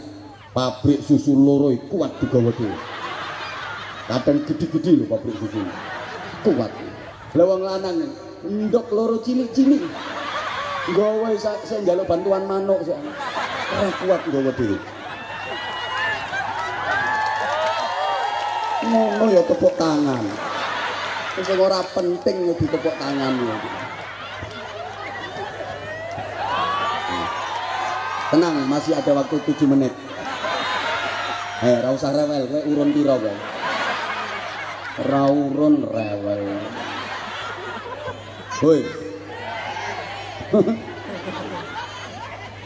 pabrik susu loro kuat digawa dhewe. Kadang gede-gede loh pabrik susu. Kuat. Lah wong lanang ndok loro cilik-cilik. Gawe saya njaluk bantuan manuk saya. Ora kuat gawa dhewe. Ngono ya tepuk tangan. Sing ora penting ya ditepuk tangan ya. Tenang, masih ada waktu 7 menit. Ora usah rewel, kowe urun pira kowe? Ora urun rewel. Hoi.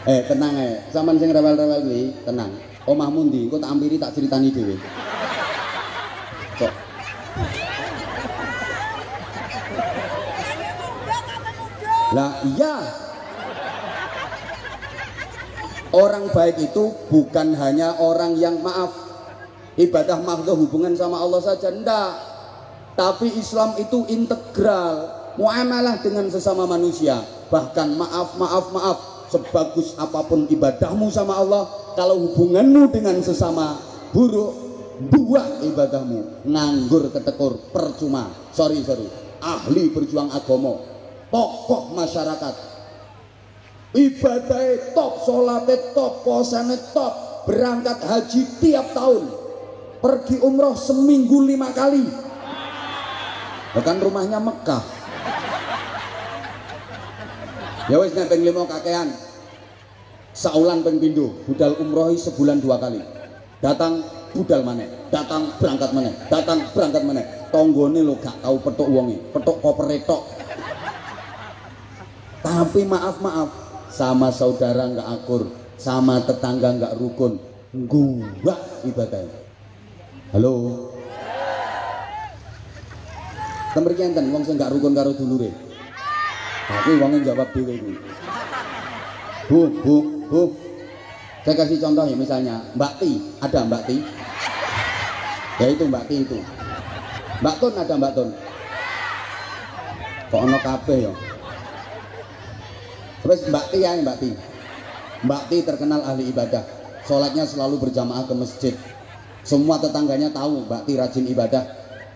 Tenang sampean sing rewel-rewel kuwi, tenang. Omahmu ndi? Engko tak ampiri tak critani dhewe. Kok. Lah iya. Orang baik itu bukan hanya orang yang maaf. Ibadah mahdhah hubungan sama Allah saja enggak. Tapi Islam itu integral. Muamalah dengan sesama manusia. Bahkan maaf. Sebagus apapun ibadahmu sama Allah, kalau hubunganmu dengan sesama buruk, buah ibadahmu. Nganggur ketekur, percuma. Sorry. Ahli berjuang agama, tokoh masyarakat, ibadahnya top, sholatnya top, puasanya top, berangkat haji tiap tahun, pergi umroh seminggu 5 kali, bahkan rumahnya Mekah. Ya wis nek ping 5 kakean, saulan ping pindho, budal umrohi sebulan 2 kali, datang budal maneh, datang berangkat maneh, datang berangkat maneh. Tonggone lo gak tau petuk wonge, petuk kopere tok. Tapi maaf, sama saudara nggak akur, sama tetangga nggak rukun, gua ibadahnya. Halo, temen enten wong sing nggak rukun karo dulure. Tapi wongnya jawab dhewe iki. Bu. Saya kasih contoh ya, misalnya Mbak Ti, ada Mbak Ti. Ya itu Mbak Ti itu. Mbak Tun ada Mbak Tun. Kok ono kabeh ya? Terus Mbak Ti ya, Mbak Ti terkenal ahli ibadah, sholatnya selalu berjamaah ke masjid. Semua tetangganya tahu Mbak Ti rajin ibadah,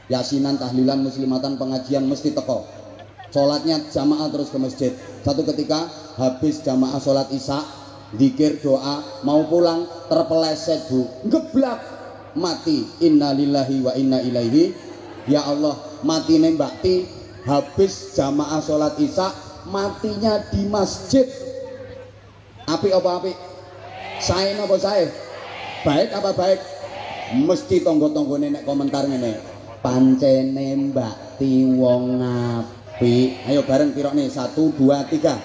yasinan, tahlilan, muslimatan, pengajian mesti teko. Sholatnya jamaah terus ke masjid. Satu ketika habis jamaah sholat isya, zikir doa, mau pulang terpeleset bu, geblak, mati. Innalillahi wa inna ilaihi. Ya Allah, mati nih Mbak Ti habis jamaah sholat isya, matinya di masjid. Apik apa apik? Sae napa sae? Baik apa baik? Mesti tonggo-tonggone nek komentar ngene. Pancene Mbak Ti wong apik. Ayo bareng pirokne 1 2 3.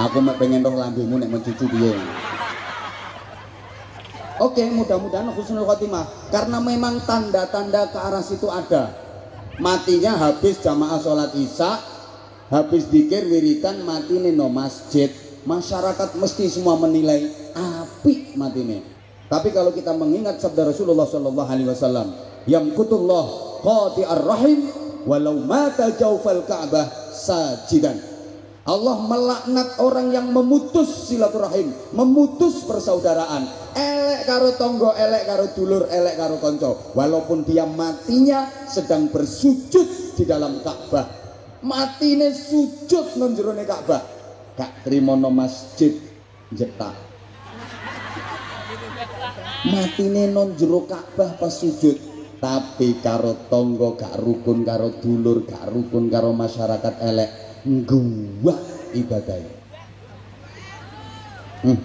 Aku mek pengen roh lambemu nek mencucu piye. Oke, mudah-mudahan husnul khotimah, karena memang tanda-tanda ke arah situ ada. Matinya habis jamaah sholat isya, habis dzikir wiridan, mati no masjid. Masyarakat mesti semua menilai apik matine. Tapi kalau kita mengingat sabda Rasulullah Shallallahu Alaihi Wasallam, yamkutullah qati'ar rahim walau mata jawfal Ka'bah sajidan. Allah melaknat orang yang memutus silaturahim, memutus persaudaraan, elek karo tonggo, elek karo dulur, elek karo konco, walaupun dia matinya sedang bersujud di dalam Ka'bah. Matine sujud nang jerone Ka'bah, gak trimo no masjid jetak. Matine nang jero Ka'bah pas sujud, tapi karo tonggo gak rukun, karo dulur gak rukun, karo masyarakat elek. Gua ibadah.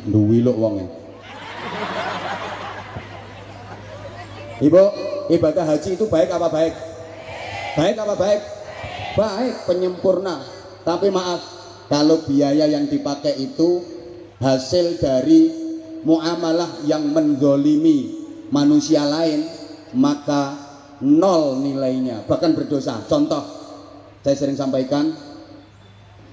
Duwi lho wonge. Ibu, ibadah haji itu baik apa baik? Baik apa baik? Baik, penyempurna. Tapi maaf, kalau biaya yang dipakai itu hasil dari muamalah yang menzolimi manusia lain, maka nol nilainya, bahkan berdosa. Contoh, saya sering sampaikan,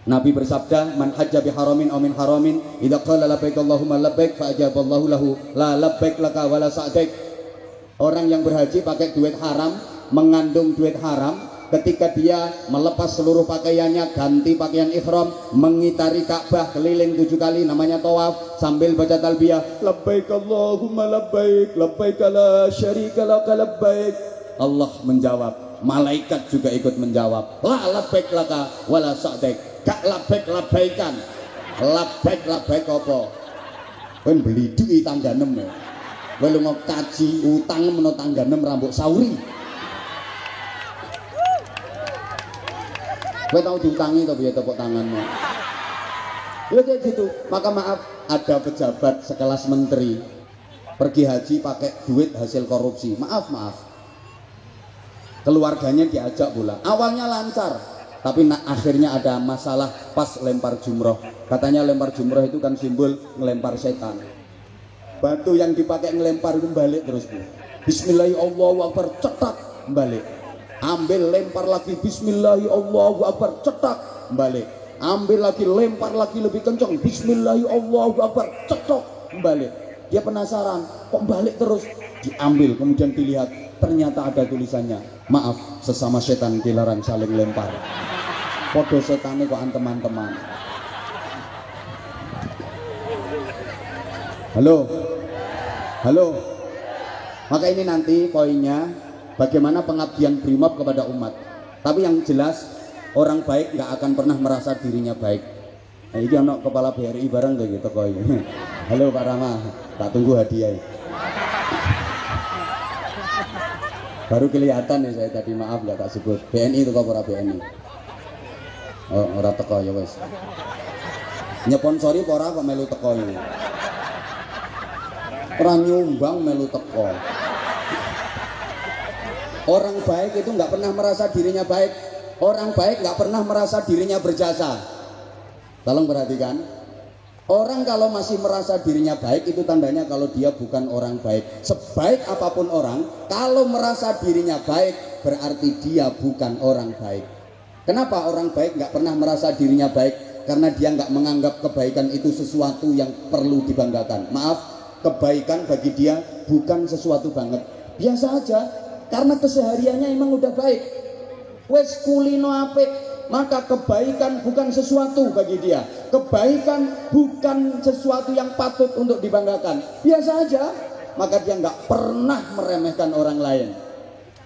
Nabi bersabda, man hajja bi haramin aw min haramin idza qala labbaik Allahumma labbaik fa ajaballahu lahu la labbaik laka wala sa'daik. Orang yang berhaji pakai duit haram, mengandung duit haram, ketika dia melepas seluruh pakaiannya, ganti pakaian ihram, mengitari Ka'bah keliling 7 kali, namanya tawaf, sambil baca talbiyah, labbaik Allahumma labbaik, labbaik la syarika laka labbaik. Allah menjawab, malaikat juga ikut menjawab, la labbaik laka wala sa'daik, gak labbaik labbaikan, labbaik labbaik apa? Kan beli duit tangga 6 ya. Kowe lunga kaji utang meno tangga 6 rambut sauri. Kowe tau diutangi to piye tepuk tanganmu. Ya kayak gitu. Maka maaf, ada pejabat sekelas menteri pergi haji pakai duit hasil korupsi. Maaf. Keluarganya diajak pula. Awalnya lancar, tapi akhirnya ada masalah pas lempar jumroh. Katanya lempar jumroh itu kan simbol ngelempar setan. Batu yang dipakai ngelempar itu balik terus. Bismillahirrahmanirrahim, cetak balik. Ambil lempar lagi, Bismillahirrahmanirrahim, cetak balik. Ambil lagi, lempar lagi lebih kencang, Bismillahirrahmanirrahim, cetok balik. Dia penasaran, kok balik terus? Diambil, kemudian dilihat, ternyata ada tulisannya, maaf, sesama setan dilarang saling lempar. Podo setannya kok teman-teman. Halo. Maka ini nanti poinnya, bagaimana pengabdian Brimob kepada umat. Tapi yang jelas, orang baik nggak akan pernah merasa dirinya baik. Nah, ini anak kepala BRI bareng kayak gitu kok ini. Halo Pak Rama, tak tunggu hadiah. Baru kelihatan ya saya tadi, maaf nggak tak sebut. BNI itu kok para BNI. Oh, ora teko ya wes. Nyponsori ora kok melu teko ini. Ora nyumbang melu teko. Orang baik itu nggak pernah merasa dirinya baik. Orang baik nggak pernah merasa dirinya berjasa. Tolong perhatikan. Orang kalau masih merasa dirinya baik itu tandanya kalau dia bukan orang baik. Sebaik apapun orang, kalau merasa dirinya baik berarti dia bukan orang baik. Kenapa orang baik nggak pernah merasa dirinya baik? Karena dia nggak menganggap kebaikan itu sesuatu yang perlu dibanggakan. Maaf, kebaikan bagi dia bukan sesuatu banget, biasa aja, karena kesehariannya emang udah baik. Wes kulino apik, maka kebaikan bukan sesuatu bagi dia. Kebaikan bukan sesuatu yang patut untuk dibanggakan, biasa aja. Maka dia nggak pernah meremehkan orang lain.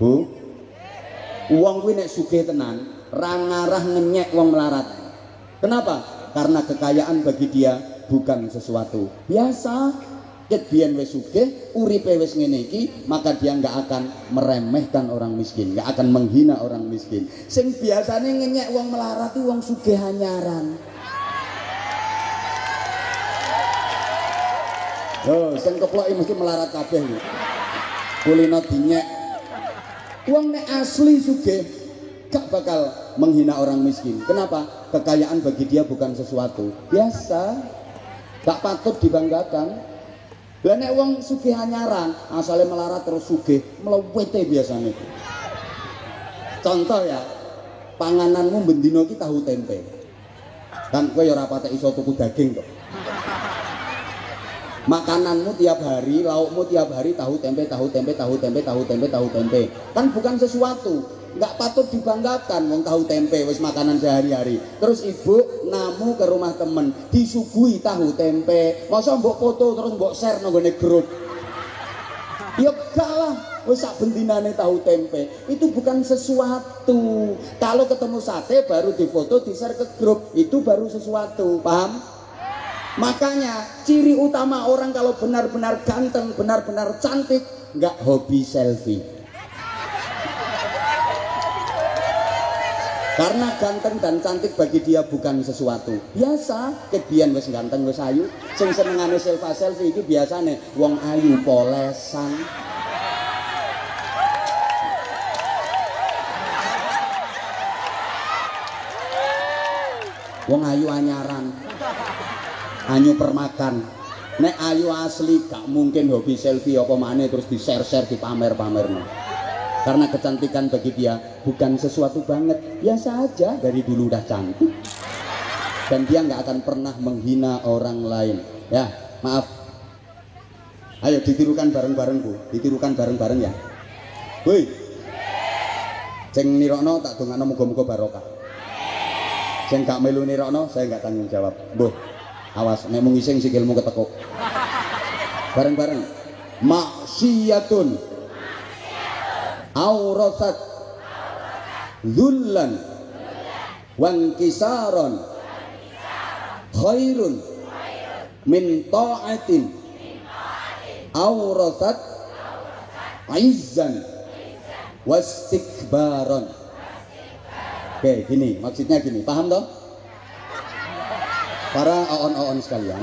Bu, uang kuwi nek sugih tenan, ra ngarah ngenyek wong melarat. Kenapa? Karena kekayaan bagi dia bukan sesuatu biasa. Ket biyen wis sugih, uripe wis ngene iki, maka dia nggak akan meremehkan orang miskin, nggak akan menghina orang miskin. Sing biasane ngenyek wong melarat itu wong sugih anyaran. Oh, sing keploki mesti melarat kabeh iki. Kulino dinyek. Wong nek asli sugih gak bakal menghina orang miskin. Kenapa? Kekayaan bagi dia bukan sesuatu biasa, gak patut dibanggakan. Lah nek wong sugih anyaran, asale melarat terus sugih, mlewete biasane. Contoh ya, pangananmu bendino iki tahu tempe. Kan kowe ya ora patek iso tuku daging kok. Makananmu tiap hari, laukmu tiap hari tahu tempe. Kan bukan sesuatu, nggak patut dibanggakan. Wong tahu tempe wis makanan sehari-hari. Terus ibu namu ke rumah temen disuguhi tahu tempe, masa mbok foto terus mbok share nang gone grup? Ya gak lah, wis sak bendinane tahu tempe. Itu bukan sesuatu. Kalau ketemu sate baru difoto di share ke grup, itu baru sesuatu, paham? Makanya ciri utama orang kalau benar-benar ganteng, benar-benar cantik, nggak hobi selfie. Karena ganteng dan cantik bagi dia bukan sesuatu biasa. Kebian wis ganteng wis ayu, sing senengane selfie iki biasane wong ayu polesan. Wong ayu anyaran, ayu permakan. Nek ayu asli gak mungkin hobi selfie apa maneh terus di share-share, di pamer-pamerno. Karena kecantikan bagi dia bukan sesuatu banget, biasa aja, dari dulu udah cantik. Dan dia nggak akan pernah menghina orang lain. Ya, maaf. Ayo ditirukan bareng-bareng Bu, ditirukan bareng-bareng ya. Woi, sing nirokno tak dongakno muga-muga barokah. Sing gak melu nirokno saya gak tanggung jawab. Mbuh, awas nek mung ngising sikilmu ketekuk. Bareng-bareng. Maksiyatun aurasat dzullan wankisaron khairun min ta'atin aurasat izzan wastikbaron. Oke, gini maksudnya gini, paham toh para oon-oon sekalian?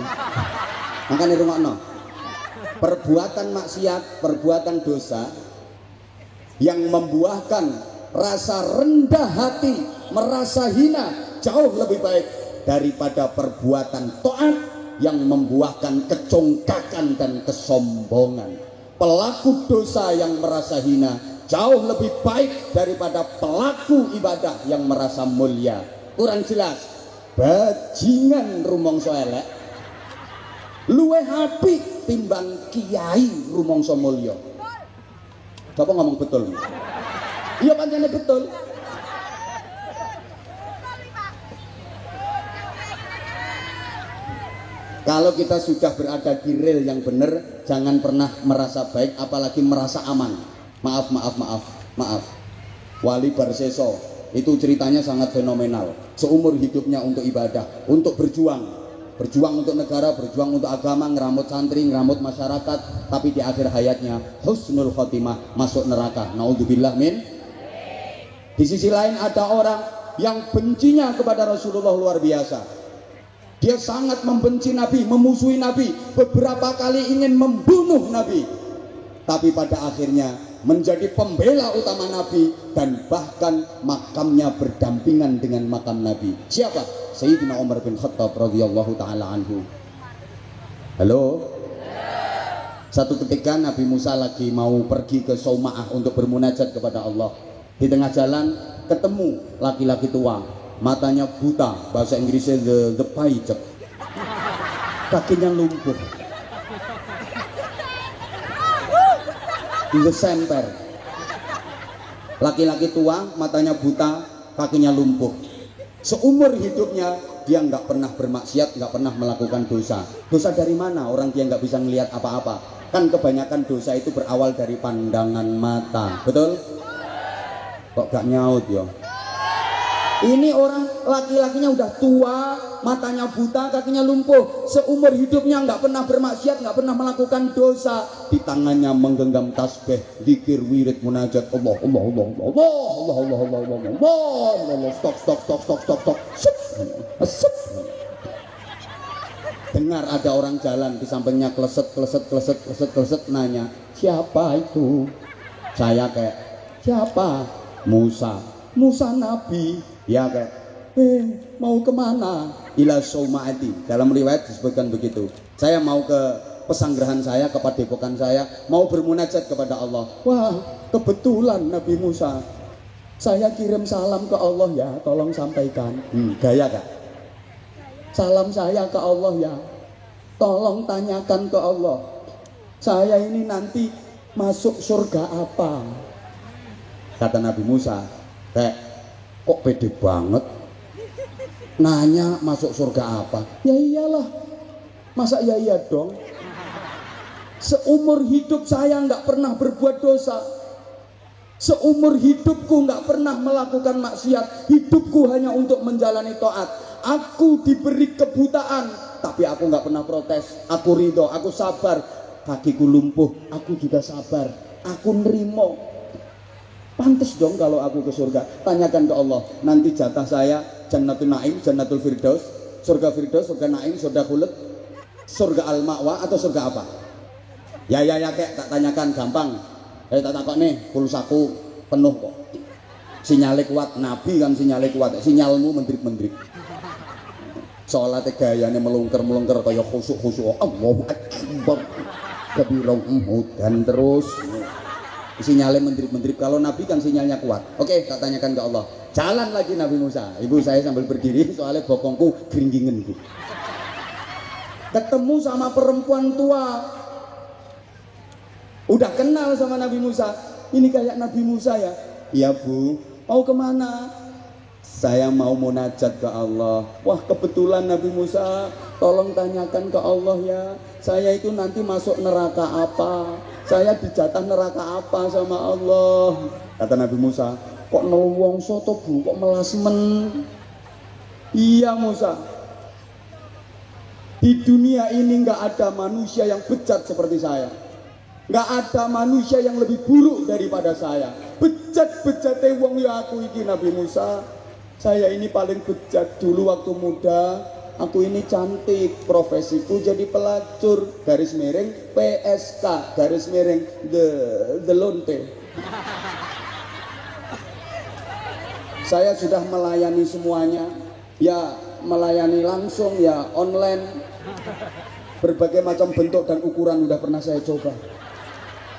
Makanya rungokno, perbuatan maksiat, perbuatan dosa yang membuahkan rasa rendah hati, merasa hina jauh lebih baik daripada perbuatan taat yang membuahkan kecongkakan dan kesombongan. Pelaku dosa yang merasa hina jauh lebih baik daripada pelaku ibadah yang merasa mulia. Kurang jelas, bajingan rumangsa elek luwih apik timbang kiai rumangsa mulya. Siapa ngomong betul? Iya pancene betul. Kalau kita sudah berada di rel yang benar, jangan pernah merasa baik, apalagi merasa aman. Maaf. Wali Barseso itu ceritanya sangat fenomenal. Seumur hidupnya untuk ibadah, untuk berjuang untuk negara, berjuang untuk agama, ngeramut santri, ngeramut masyarakat, tapi di akhir hayatnya husnul khotimah, masuk neraka. Naudzubillah min. Di sisi lain ada orang yang bencinya kepada Rasulullah luar biasa. Dia sangat membenci Nabi, memusuhi Nabi, beberapa kali ingin membunuh Nabi, tapi pada akhirnya menjadi pembela utama Nabi, dan bahkan makamnya berdampingan dengan makam Nabi. Siapa? Sayyidina Umar bin Khattab radhiyallahu taala anhu. Halo. Satu ketika Nabi Musa lagi mau pergi ke Sauma'ah untuk bermunajat kepada Allah. Di tengah jalan ketemu laki-laki tua, matanya buta, bahasa Inggrisnya the paycek, kakinya lumpuh, the semper. Laki-laki tua, matanya buta, kakinya lumpuh. Seumur hidupnya dia nggak pernah bermaksiat, nggak pernah melakukan dosa. Dosa dari mana? Orang dia nggak bisa ngelihat apa-apa. Kan kebanyakan dosa itu berawal dari pandangan mata, betul? Kok gak nyaut ya? Ini orang laki-lakinya udah tua, matanya buta, kakinya lumpuh, seumur hidupnya nggak pernah bermaksiat, nggak pernah melakukan dosa. Di tangannya menggenggam tasbih, zikir, wirid, munajat. Allah. Stop. Dengar ada orang jalan di sampingnya kleset, nanya, siapa itu? Saya kayak, siapa? Musa Nabi. Ya kayak, mau kemana? Ila Sauma'ati. Dalam riwayat disebutkan begitu. Saya mau ke pesanggrahan saya, ke padepokan saya, mau bermunajat kepada Allah. Wah, kebetulan Nabi Musa. Saya kirim salam ke Allah ya, tolong sampaikan. Gaya kak? Salam saya ke Allah ya, tolong tanyakan ke Allah, saya ini nanti masuk surga apa? Kata Nabi Musa, kok pede banget nanya masuk surga apa? Ya iyalah, masa iya dong? Seumur hidup saya nggak pernah berbuat dosa, seumur hidupku nggak pernah melakukan maksiat, hidupku hanya untuk menjalani taat. Aku diberi kebutaan, tapi aku nggak pernah protes. Aku ridho, aku sabar. Kakiku lumpuh, aku juga sabar. Aku nerimo. Pantes dong kalau aku ke surga. Tanyakan ke Allah, nanti jatah saya Jannatul Naim, Jannatul Firdaus, surga Firdaus, surga Naim, surga Khulud, surga Al-Ma'wa, atau surga apa? Ya kek, tak tanyakan, gampang. Tak takut nih, pulsaku penuh kok. Sinyalnya kuat, Nabi kan sinyalnya kuat. Sinyalmu mendrip-mendrip. Sholatnya gayanya melungker kayak khusuk Allahu Akbar kabirong dan terus sinyalnya mendrip. Kalau Nabi kan sinyalnya kuat. Oke, tak tanyakan ke Allah. Jalan lagi Nabi Musa. Ibu saya sambil berdiri soalnya bokongku geringgingen. Ketemu sama perempuan tua, Udah kenal sama Nabi Musa. Ini kayak Nabi Musa ya. Iya Bu, mau kemana? Saya mau munajat ke Allah. Wah kebetulan Nabi Musa, tolong tanyakan ke Allah ya. Saya itu nanti masuk neraka apa? Saya dijatah neraka apa sama Allah? Kata Nabi Musa, kok nelwongso to Bu, kok melasmen? Iya Musa, di dunia ini nggak ada manusia yang bejat seperti saya. Nggak ada manusia yang lebih buruk daripada saya. Bejat-bejate wong ya aku iki Nabi Musa. Saya ini paling bejat. Dulu waktu muda, aku ini cantik. Profesiku jadi pelacur. Garis miring PSK. Garis miring the lonte. Saya sudah melayani semuanya. Ya melayani langsung, ya online. Berbagai macam bentuk dan ukuran udah pernah saya coba.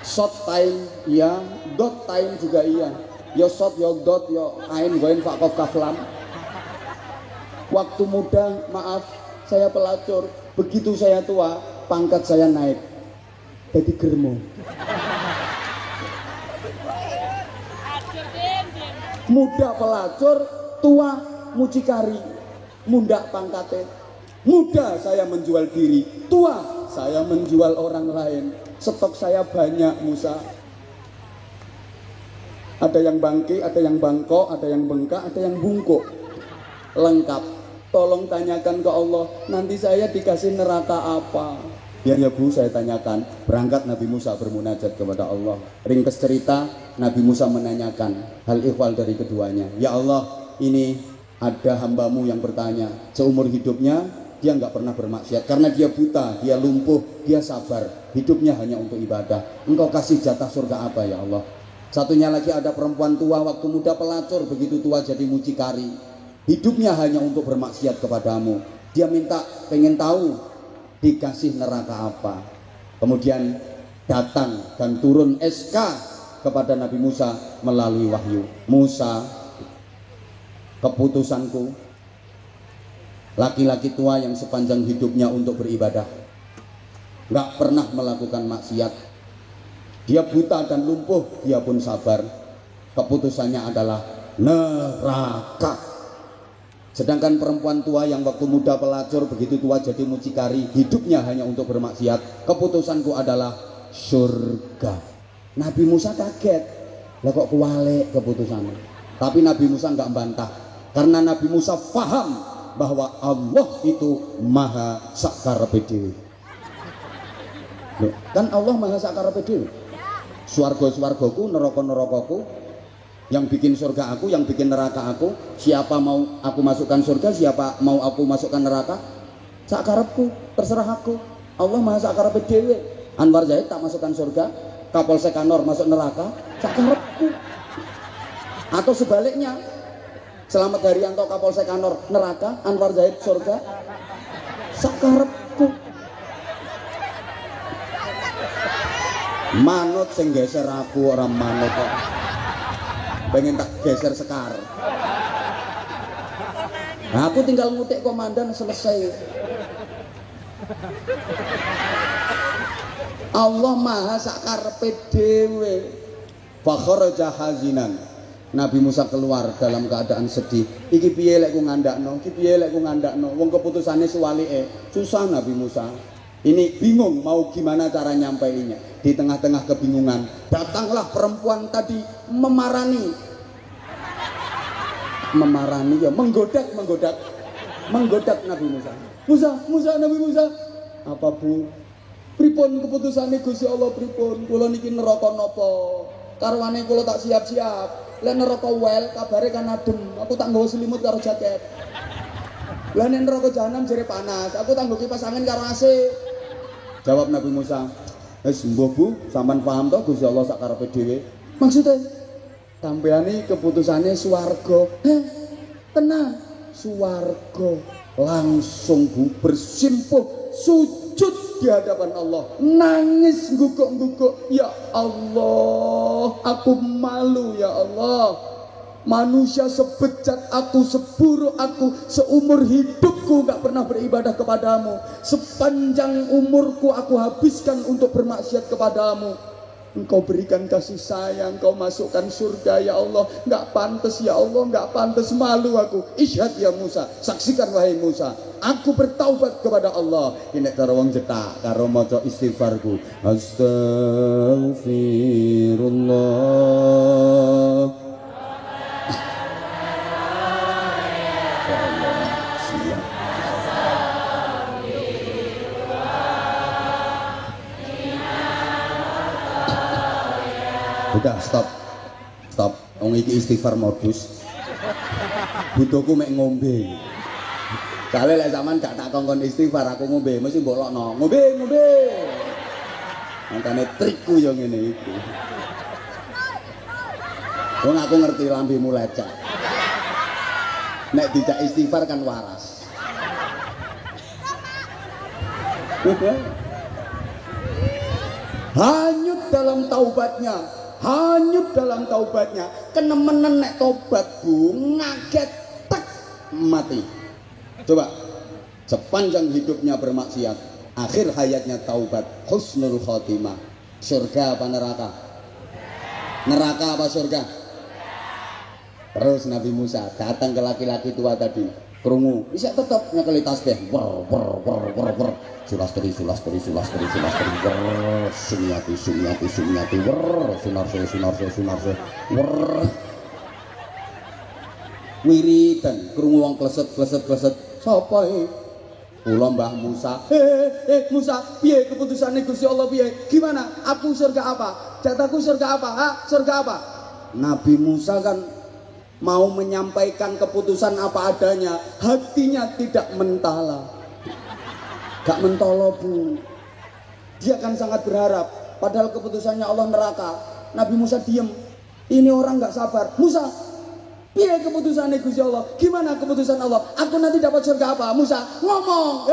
Short time, ya, dot time juga iya. Yo short, yo dot, yo ain, goin, fakof, kaflam. Waktu muda, maaf, saya pelacur. Begitu saya tua, pangkat saya naik. Jadi germo. Muda pelacur, tua mucikari. Mundak pangkatnya. Muda saya menjual diri, tua saya menjual orang lain. Stok saya banyak Musa. Ada yang bangki, ada yang bangkok, ada yang bengkak, ada yang bungkuk. Lengkap. Tolong tanyakan ke Allah, nanti saya dikasih neraka apa? Ya Bu, saya tanyakan. Berangkat Nabi Musa bermunajat kepada Allah. Ringkas cerita, Nabi Musa menanyakan hal ihwal dari keduanya. Ya Allah, ini ada hambamu yang bertanya, seumur hidupnya dia nggak pernah bermaksiat karena dia buta, dia lumpuh, dia sabar, hidupnya hanya untuk ibadah. Engkau kasih jatah surga apa ya Allah? Satunya lagi ada perempuan tua waktu muda pelacur, begitu tua jadi mucikari, hidupnya hanya untuk bermaksiat kepadamu. Dia minta, pengen tahu dikasih neraka apa. Kemudian datang dan turun SK kepada Nabi Musa melalui wahyu. Musa, keputusanku, laki-laki tua yang sepanjang hidupnya untuk beribadah, nggak pernah melakukan maksiat, dia buta dan lumpuh, dia pun sabar. Keputusannya adalah neraka. Sedangkan perempuan tua yang waktu muda pelacur, begitu tua jadi mucikari, hidupnya hanya untuk bermaksiat, keputusanku adalah surga. Nabi Musa kaget, lah kok kewalik keputusannya. Tapi Nabi Musa nggak bantah, karena Nabi Musa faham bahwa Allah itu maha sakarepe dhewe. Kan Allah maha sakarepe dhewe. Swarga-swargaku, neraka-nerakaku, yang bikin surga aku, yang bikin neraka aku. Siapa mau aku masukkan surga, siapa mau aku masukkan neraka, sakarepku, terserah aku. Allah maha sakarepe dhewe. Anwar Zaid tak masukkan surga, Kapolsek Anor masuk neraka, sakarepku. Atau sebaliknya, Selamat Haryanto Kapolsek Anor neraka, Anwar Zaid surga, sakarepku. Manut sing geser aku, orang manut kok. Pengen tak geser Sekar. Nah, aku tinggal ngutik komandan, selesai. Allah maha sakarepe dhewe. Fakharaja hazinan. Nabi Musa keluar dalam keadaan sedih. Iki piye lek ku ngandakno, iki piye lek ku ngandakno. Wong keputusane suwalike. Susah Nabi Musa. Ini bingung mau gimana cara nyampainya. Di tengah-tengah kebingungan, datanglah perempuan tadi memarani ya, menggodak Nabi Musa. Musa Nabi Musa. Apa Bu? Pripun keputusane Gusti Allah pripun? Kula niki neraka napa? Karwane kula tak siap-siap. Lah neraka wel kabare kan adem, aku tak nggawa selimut karo jaket. Lah nek neraka jahanam jere panas, aku tak nggo kipas angin karo AC. Jawab Nabi Musa, "Wis mbuh Bu, sampean paham to Gusti Allah sak karepe dhewe." Maksudnya sampeyane keputusane swarga. Tenang, swarga. Langsung Bu bersimpuh sujud di hadapan Allah, nangis guguk-guguk. Ya Allah, aku malu ya Allah. Manusia sebejat aku, seburuk aku, seumur hidupku gak pernah beribadah kepadamu. Sepanjang umurku aku habiskan untuk bermaksiat kepadamu. Engkau berikan kasih sayang, Engkau masukkan surga ya Allah. Enggak pantas ya Allah, enggak pantas, malu aku. Isyhad ya Musa, saksikan wahai Musa, aku bertaubat kepada Allah. Ini karo wong cetak, karo maca istighfarku. Astagfirullah. Udah stop. Wong iki istighfar modus. Butuhku mek ngombe. Kale lek sampean gak tak kongkon istighfar aku ngombe, mesti mbok lokno. Ngombe. Mangkane trikku yo ngene iki. Wong aku ngerti lambemu lecek. Nek dijak istighfar kan waras. Hanyut dalam taubatnya, kenemenen nek tobat Bu, ngaget tek mati. Coba, sepanjang hidupnya bermaksiat, akhir hayatnya taubat, husnul khotimah. Surga apa neraka? Neraka apa surga? Terus Nabi Musa datang ke laki-laki tua tadi, krungu, bisa tetap nyekeli tasbih, sulastri, sumiati, sunarso, wiridan, krungu wong kleset, sapa kula Mbah Musa. Musa, piye keputusane Gusti Allah piye? Gimana? Aku surga apa? Jatahku surga apa? Surga apa? Nabi Musa kan mau menyampaikan keputusan apa adanya, hatinya tidak mentala, gak mentolo Bu. Dia kan sangat berharap, padahal keputusannya Allah neraka. Nabi Musa diem. Ini orang gak sabar. Musa, piye keputusannya Gusti Allah? Gimana keputusan Allah? Aku nanti dapat surga apa? Musa ngomong.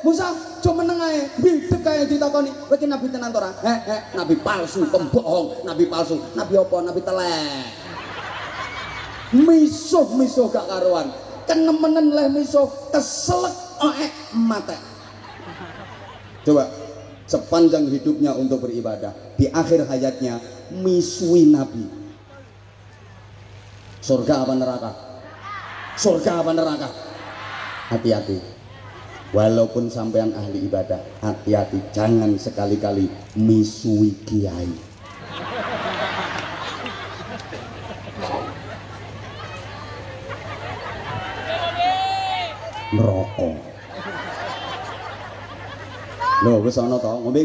Musa cuma meneng ae, bidek ae ditakoni. Kowe iki nabi tenan ora? Nabi palsu, pembohong, nabi palsu. Nabi apa? Nabi telek. Misuh gak karuan, kenemenen leh misuh, keselek mate. Coba, sepanjang hidupnya untuk beribadah, di akhir hayatnya misui Nabi. Surga apa neraka? Surga apa neraka? Hati-hati. Walaupun sampean ahli ibadah, hati-hati, jangan sekali-kali misui kiai. Merokok. Loh, wis ana to, ngombe.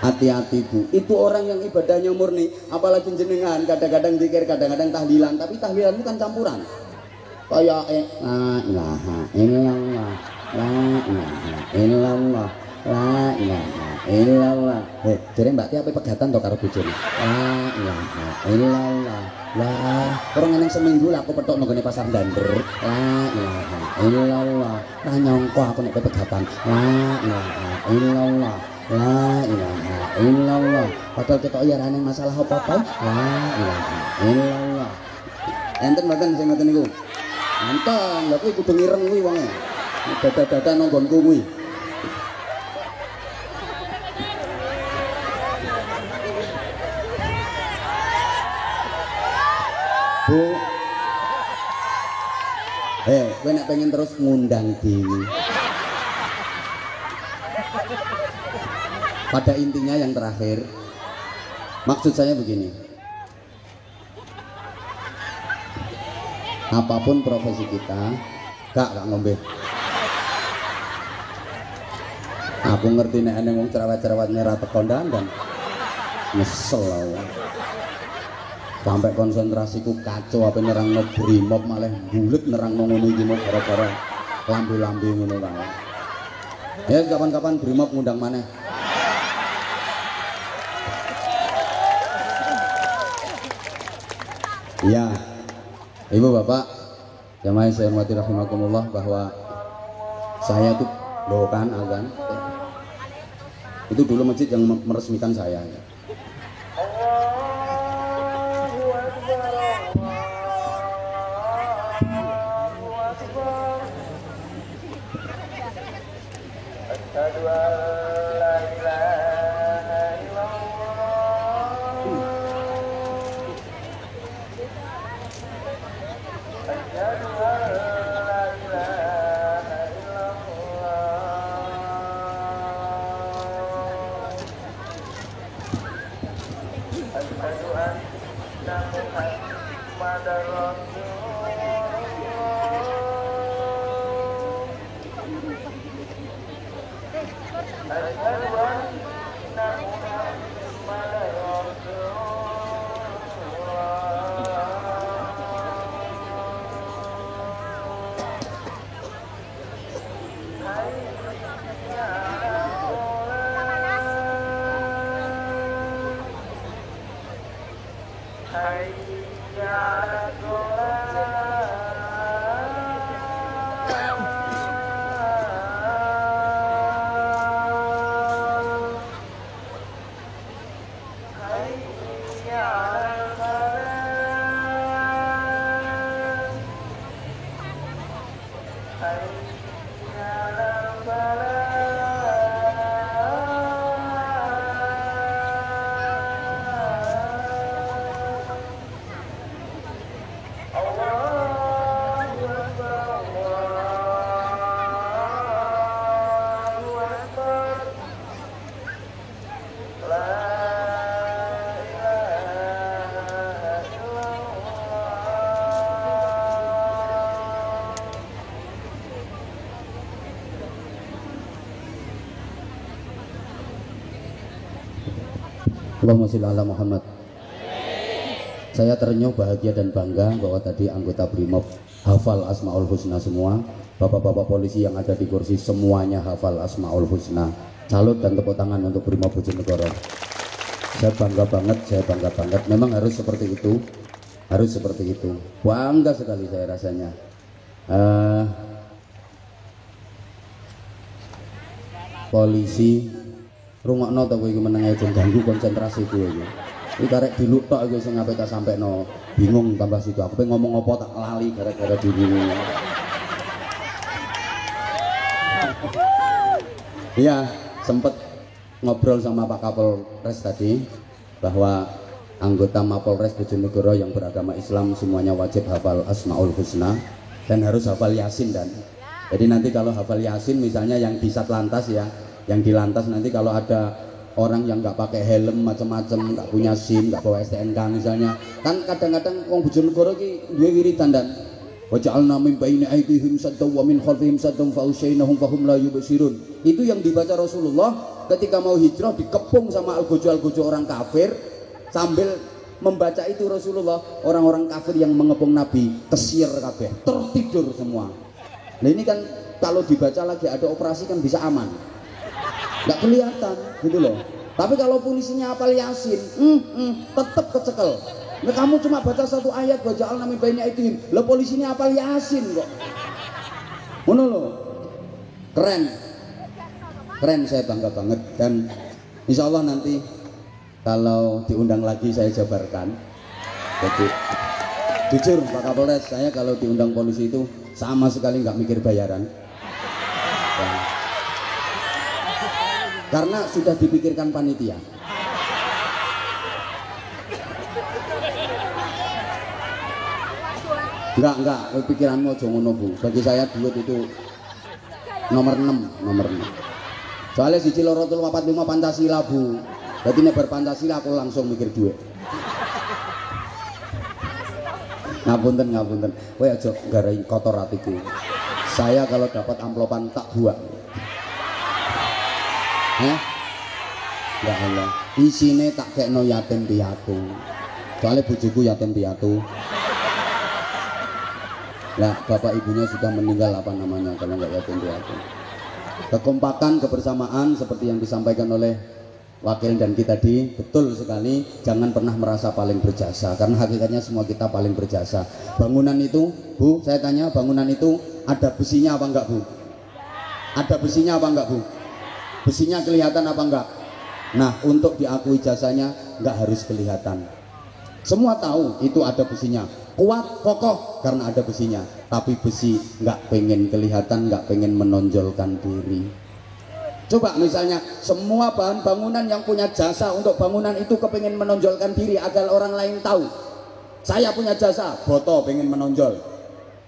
Hati-hati Bu, itu orang yang ibadahnya murni, apalagi jenengan kadang-kadang zikir, kadang-kadang tahlilan, tapi tahlilan itu kan campuran. Kayak la ilaha illallah, la ilaha illallah, la ilaha illallah. Jare Mbak Ti ape pegatan to karo bojone? La ilaha illallah. Lah, orang eneng seminggu lah aku petok nggone pasar Dander. La ilaha illallah. Ra nyongko aku nek pegatan. La ilaha illallah. La ilaha illallah. Padahal ketok ya ra masalah apa-apa. La ilaha illallah. Enten mboten sing ngoten niku? Enten, lha kuwi kudu ngireng kuwi wonge. Dada-dada nang nggonku kuwi. Bu, kowe nek pengen terus ngundang diri. Pada intinya yang terakhir, maksud saya begini. Apapun profesi kita, gak ngombe. Aku ngerti nek eneng wong cerewet-cerewet nyerah tekon dandan. Nyesel aku. Sampai konsentrasiku kacau, apa nerangno brimob malah bulet nerangno ngono iki mau gara-gara lambe-lambe ngono wae. Ya kapan-kapan brimob ngundang maneh. Iya. Ibu Bapak, jamaah saya hormati rahimakumullah, bahwa saya tuh doakan azan. Itu dulu masjid yang meresmikan saya. Asyhadu Allahumma sholli ala Muhammad. Saya terenyuh, bahagia dan bangga bahwa tadi anggota Brimob hafal Asmaul Husna semua. Bapak-bapak polisi yang ada di kursi semuanya hafal Asmaul Husna. Salut dan tepuk tangan untuk Brimob Bojonegoro. Saya bangga banget. Memang harus seperti itu, bangga sekali saya rasanya. Polisi rungokno to kowe iki meneng aja ganggu konsentrasi kowe iki. Iki karek diluk tok iki sing ape tak sampeno. Bingung tambah situ. Aku pengen ngomong apa tak lali gara-gara dirimu. Iya, sempet ngobrol sama Pak Kapolres tadi bahwa anggota Mapolres Bojonegoro yang beragama Islam semuanya wajib hafal Asmaul Husna dan harus hafal Yasin. Dan jadi nanti kalau hafal Yasin misalnya yang di Satlantas ya, yang di lantas nanti kalau ada orang yang nggak pakai helm macam-macam, nggak punya SIM, nggak bawa STNK misalnya, kan kadang-kadang wong Bojonegoro ki duwe wiridan dan waja'alna min baini aydihim saddan wa min khalfihim saddan fa usyainahum fahum la yubsirun. Itu yang dibaca Rasulullah ketika mau hijrah, dikepung sama algojo orang kafir. Sambil membaca itu Rasulullah, orang-orang kafir yang mengepung Nabi kesir kabeh, tertidur semua. Nah ini kan kalau dibaca lagi ada operasi kan bisa aman, nggak kelihatan gitu loh. Tapi kalau polisinya hafal Yasin, tetap kecekel. Nah, kamu cuma baca satu ayat, waja'al nami baini aydihim, lah polisinya hafal Yasin kok. Ngono loh. Keren, saya bangga banget. Dan insya Allah nanti kalau diundang lagi saya jabarkan. Jadi jujur Pak Kapolres, saya kalau diundang polisi itu sama sekali nggak mikir bayaran. Ya. Karena sudah dipikirkan panitia. Enggak, pikiranmu aja ngono Bu. Bagi saya duit itu nomor 6. Soalnya siji loro telu papat lima Pancasila Bu. Jadi nek berpancasila aku langsung mikir duit. Ngapunten. Kowe aja garai kotor hatiku. Saya kalau dapat amplopan tak buang. Ya Allah, isine tak kekno yatim piatu. Soalnya bojoku yatim piatu. Lah bapak ibunya sudah meninggal, apa namanya kalau nggak yatim piatu. Kekompakan, kebersamaan seperti yang disampaikan oleh wakil dan kita tadi, betul sekali. Jangan pernah merasa paling berjasa, karena hakikatnya semua kita paling berjasa. Bangunan itu Bu, saya tanya, bangunan itu ada besinya apa enggak Bu? Ada besinya apa enggak Bu? Besinya kelihatan apa enggak? Nah, untuk diakui jasanya enggak harus kelihatan. Semua tahu itu ada besinya, kuat, kokoh karena ada besinya. Tapi besi nggak pengen kelihatan, nggak pengen menonjolkan diri. Coba misalnya semua bahan bangunan yang punya jasa untuk bangunan itu kepengen menonjolkan diri agar orang lain tahu. Saya punya jasa, boto pengen menonjol.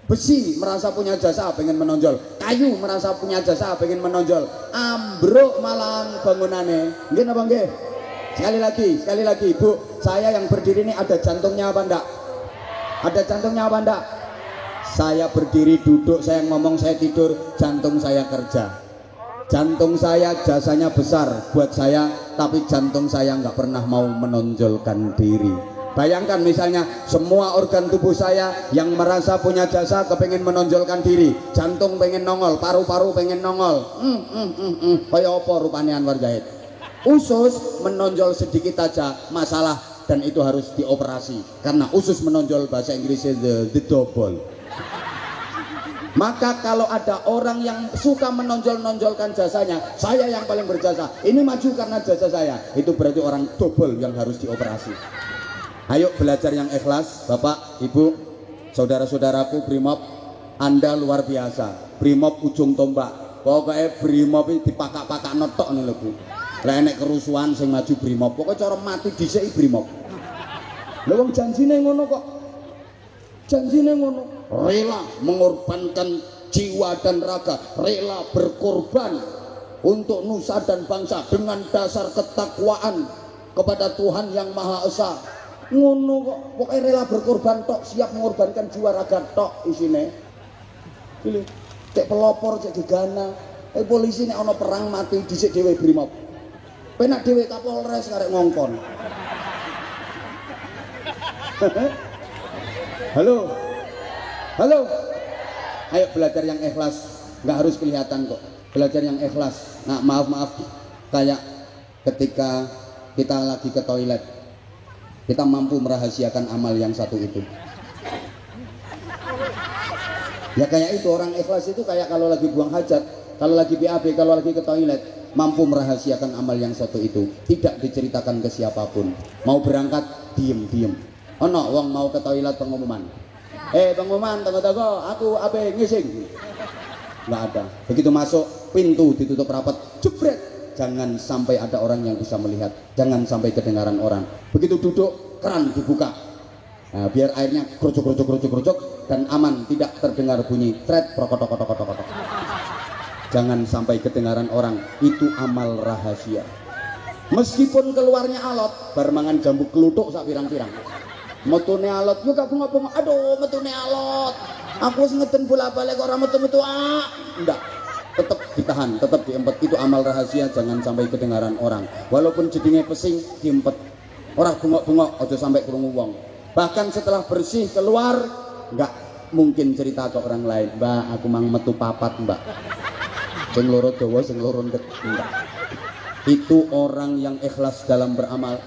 Besi merasa punya jasa pengen menonjol. Kayu merasa punya jasa pengen menonjol. Ambruk malahan bangunannya. Nggih napa nggih? Sekali lagi Bu, saya yang berdiri ini ada jantungnya apa enggak? Ada jantungnya apa enggak? Saya berdiri, duduk, saya ngomong, saya tidur, jantung saya kerja. Jantung saya jasanya besar buat saya, tapi jantung saya nggak pernah mau menonjolkan diri. Bayangkan misalnya semua organ tubuh saya yang merasa punya jasa kepengen menonjolkan diri. Jantung pengen nongol, paru-paru pengen nongol. Kayak apa rupanya Anwar Zahid? Usus menonjol sedikit aja masalah, dan itu harus dioperasi. Karena usus menonjol bahasa Inggrisnya the double. Maka kalau ada orang yang suka menonjolkan jasanya, saya yang paling berjasa, ini maju karena jasa saya, itu berarti orang double yang harus dioperasi. Ayo belajar yang ikhlas, Bapak, Ibu, saudara-saudaraku Brimob, Anda luar biasa. Brimob ujung tombak. Pokoknya Brimob ini dipakak-pakak notok nih lho Bu. Lah nek kerusuhan sing maju Brimob, pokoknya cara mati dhisik Brimob. Lha wong janjine ngono kok. Janjine ngono. Rela mengorbankan jiwa dan raga, rela berkorban untuk nusa dan bangsa dengan dasar ketakwaan kepada Tuhan yang Maha Esa. Ngono kok, pokoknya rela berkorban tok, siap mengorbankan jiwa raga tok isine. Pilih, cek pelopor, cek gegana. Polisi nek ana perang mati dhisik dhewe Brimob. Penak dhewe Kapolres karek ngongkon. Halo. Halo. Ayo belajar yang ikhlas, nggak harus kelihatan kok. Belajar yang ikhlas. Nah, maaf, kayak ketika kita lagi ke toilet, kita mampu merahasiakan amal yang satu itu. Ya kayak itu, orang ikhlas itu kayak kalau lagi buang hajat, kalau lagi BAB, kalau lagi ke toilet, mampu merahasiakan amal yang satu itu, tidak diceritakan ke siapapun. Mau berangkat, diem. Ono wong mau ke toilet pengumuman. Pengumuman, tunggu, aku abe ngising. Nggak ada. Begitu masuk, pintu ditutup rapat, jebret. Jangan sampai ada orang yang bisa melihat, jangan sampai kedengaran orang. Begitu duduk, keran dibuka. Nah, biar airnya kerucuk dan aman, tidak terdengar bunyi tret prokotok. Jangan sampai kedengaran orang, itu amal rahasia. Meskipun keluarnya alot, bar mangan jambu kelutuk sak pirang-pirang. Metune alot, yo gak bunga-bunga. Aduh, metune alot. Aku wis ngeden bola-balik kok ora metu-metu Ndak. Tetap ditahan, tetap diempet. Itu amal rahasia, jangan sampai kedengaran orang. Walaupun jedinge pesing, diempet. Ora bungok-bungok, aja sampai krungu wong. Bahkan setelah bersih keluar, nggak mungkin cerita ke orang lain. Mbak, aku mang metu papat, Mbak. Sing loro dawa, sing loro ndek. Itu orang yang ikhlas dalam beramal.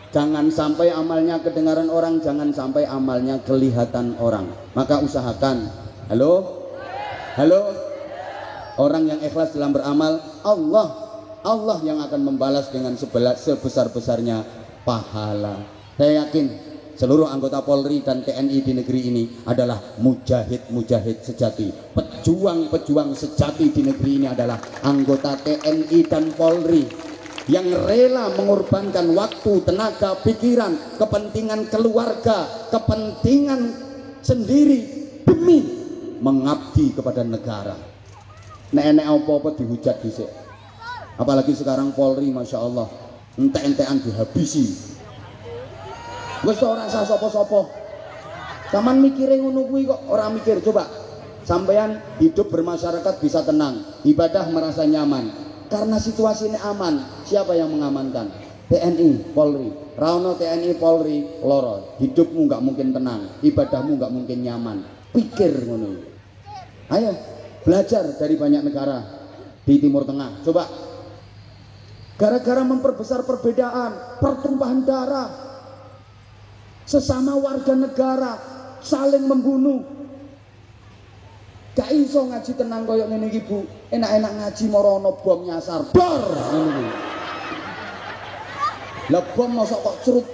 Jangan sampai amalnya kedengaran orang, jangan sampai amalnya kelihatan orang. Maka usahakan. Halo? Orang yang ikhlas dalam beramal, Allah yang akan membalas dengan sebesar-besarnya pahala. Saya yakin seluruh anggota Polri dan TNI di negeri ini adalah mujahid sejati. Pejuang sejati di negeri ini adalah anggota TNI dan Polri yang rela mengorbankan waktu, tenaga, pikiran, kepentingan keluarga, kepentingan sendiri demi mengabdi kepada negara. Nek apa-apa dihujat dhisik. Apalagi sekarang Polri, Masya Allah, entek-entekan dihabisi. Wis ora usah sapa-sapa. Saman mikire ngono kuwi kok ora mikir. Coba sampean hidup bermasyarakat bisa tenang, ibadah merasa nyaman. Karena situasinya aman, siapa yang mengamankan? TNI, Polri. Rauno TNI, Polri, loro. Hidupmu nggak mungkin tenang, ibadahmu nggak mungkin nyaman. Pikir ngono. Ayo belajar dari banyak negara di Timur Tengah. Coba. Gara-gara memperbesar perbedaan, pertumpahan darah, sesama warga negara saling membunuh. Gak iso ngaji tenang koyok ngene iki Bu. Enak-enak ngaji moro ana bom nyasar. Dor ngono kuwi. Lah bom mosok kok cerut.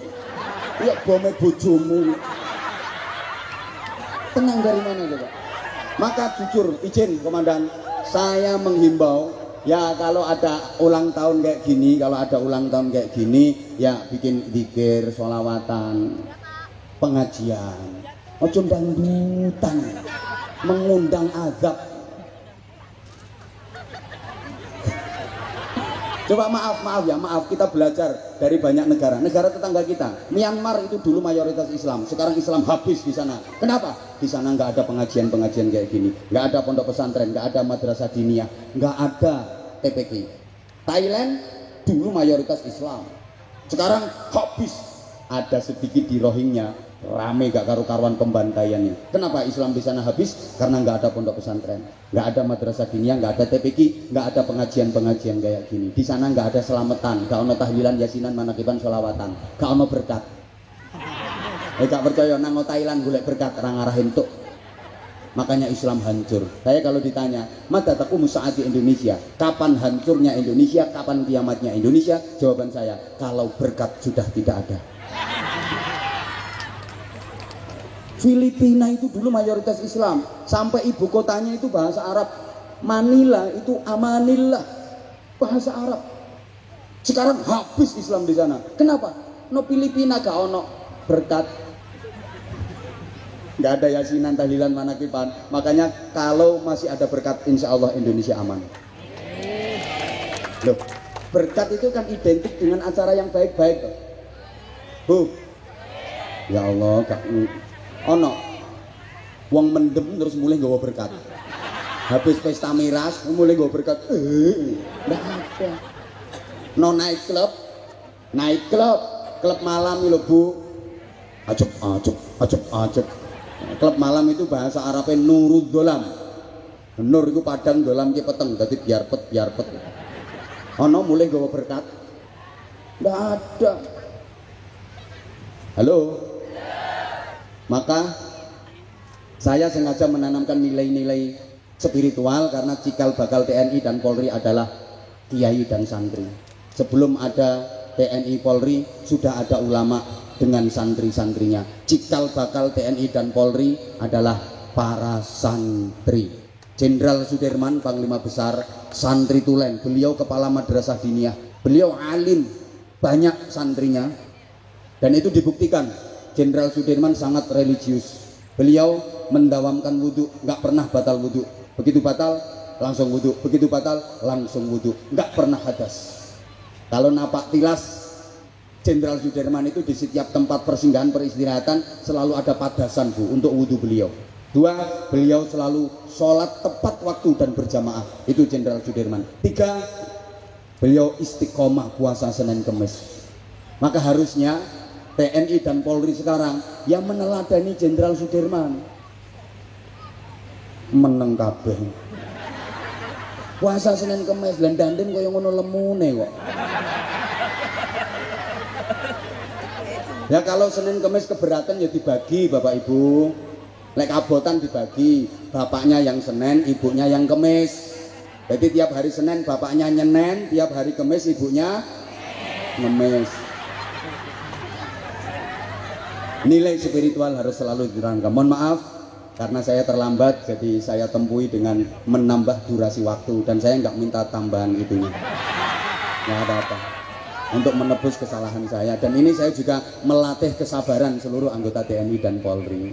Ya bome bojomu. Tenang dari mana coba? Maka jujur izin Komandan, saya menghimbau ya kalau ada ulang tahun kayak gini, ya bikin zikir, sholawatan, pengajian. Ojo dangdutan. Mengundang azab. Coba maaf kita belajar dari banyak negara tetangga kita. Myanmar itu dulu mayoritas Islam, sekarang Islam habis di sana. Kenapa? Di sana nggak ada pengajian kayak gini, nggak ada pondok pesantren, nggak ada madrasah diniyah, nggak ada TPQ. Thailand dulu mayoritas Islam, sekarang habis. Ada sedikit di Rohingya, rame gak karu-karuan pembantaiannya. Kenapa Islam di sana habis? Karena nggak ada pondok pesantren, nggak ada madrasah diniyah, nggak ada TPQ, nggak ada pengajian-pengajian kayak gini. Di sana nggak ada selamatan, gak ono tahlilan, yasinan, manakiban, sholawatan, gak ono berkat. Gak percaya nang Thailand golek berkat orang arahin tuh. Makanya Islam hancur. Saya kalau ditanya, mata taqumu saat di Indonesia, kapan hancurnya Indonesia, kapan kiamatnya Indonesia? Jawaban saya, kalau berkat sudah tidak ada. Filipina itu dulu mayoritas Islam, sampai ibu kotanya itu bahasa Arab. Manila itu Amanillah, bahasa Arab. Sekarang habis Islam di sana. Kenapa? No Filipina gak ono berkat, nggak ada yasinan, tahlilan, manakiban. Makanya kalau masih ada berkat, insya Allah Indonesia aman. Loh, berkat itu kan identik dengan acara yang baik-baik. Bu, ya Allah, gak ono wong mendem terus mulai nggawa berkat. Habis pesta miras mulai nggawa berkat. Nggak ada. No nightclub, klub malam lho Bu. Ajep. Klub malam itu bahasa Arabnya nurud dolam. Nur itu padang, dolam ki peteng, dadi biar pet. Ono mulai gawa berkat. Nggak ada. Halo. Maka saya sengaja menanamkan nilai-nilai spiritual karena cikal bakal TNI dan Polri adalah kiai dan santri. Sebelum ada TNI Polri sudah ada ulama dengan santri-santrinya. Cikal bakal TNI dan Polri adalah para santri. Jenderal Sudirman Panglima Besar, santri tulen. Beliau kepala madrasah diniyah. Beliau alim, banyak santrinya. Dan itu dibuktikan. Jenderal Sudirman sangat religius. Beliau mendawamkan wudhu, nggak pernah batal wudhu. Begitu batal langsung wudhu, begitu batal langsung wudhu, nggak pernah hadas. Kalau napak tilas Jenderal Sudirman itu di setiap tempat persinggahan peristirahatan selalu ada padasan Bu untuk wudhu beliau. Dua, beliau selalu sholat tepat waktu dan berjamaah. Itu Jenderal Sudirman. Tiga, beliau istiqomah puasa Senin Kemis. Maka harusnya TNI dan Polri sekarang yang meneladani Jenderal Sudirman. Meneng kabeh. Puasa Senin Kemis lan dandan kaya ngono lemune kok. Ya kalau Senin Kemis keberatan ya dibagi Bapak Ibu. Lek abotan dibagi, bapaknya yang Senin, ibunya yang Kemis. Jadi tiap hari Senin bapaknya nyenen, tiap hari Kemis ibunya ngemis. Nilai spiritual harus selalu dirangka. Mohon maaf karena saya terlambat, jadi saya tempuhi dengan menambah durasi waktu dan saya nggak minta tambahan itunya. Nggak apa-apa. Untuk menebus kesalahan saya, dan ini saya juga melatih kesabaran seluruh anggota TNI dan Polri.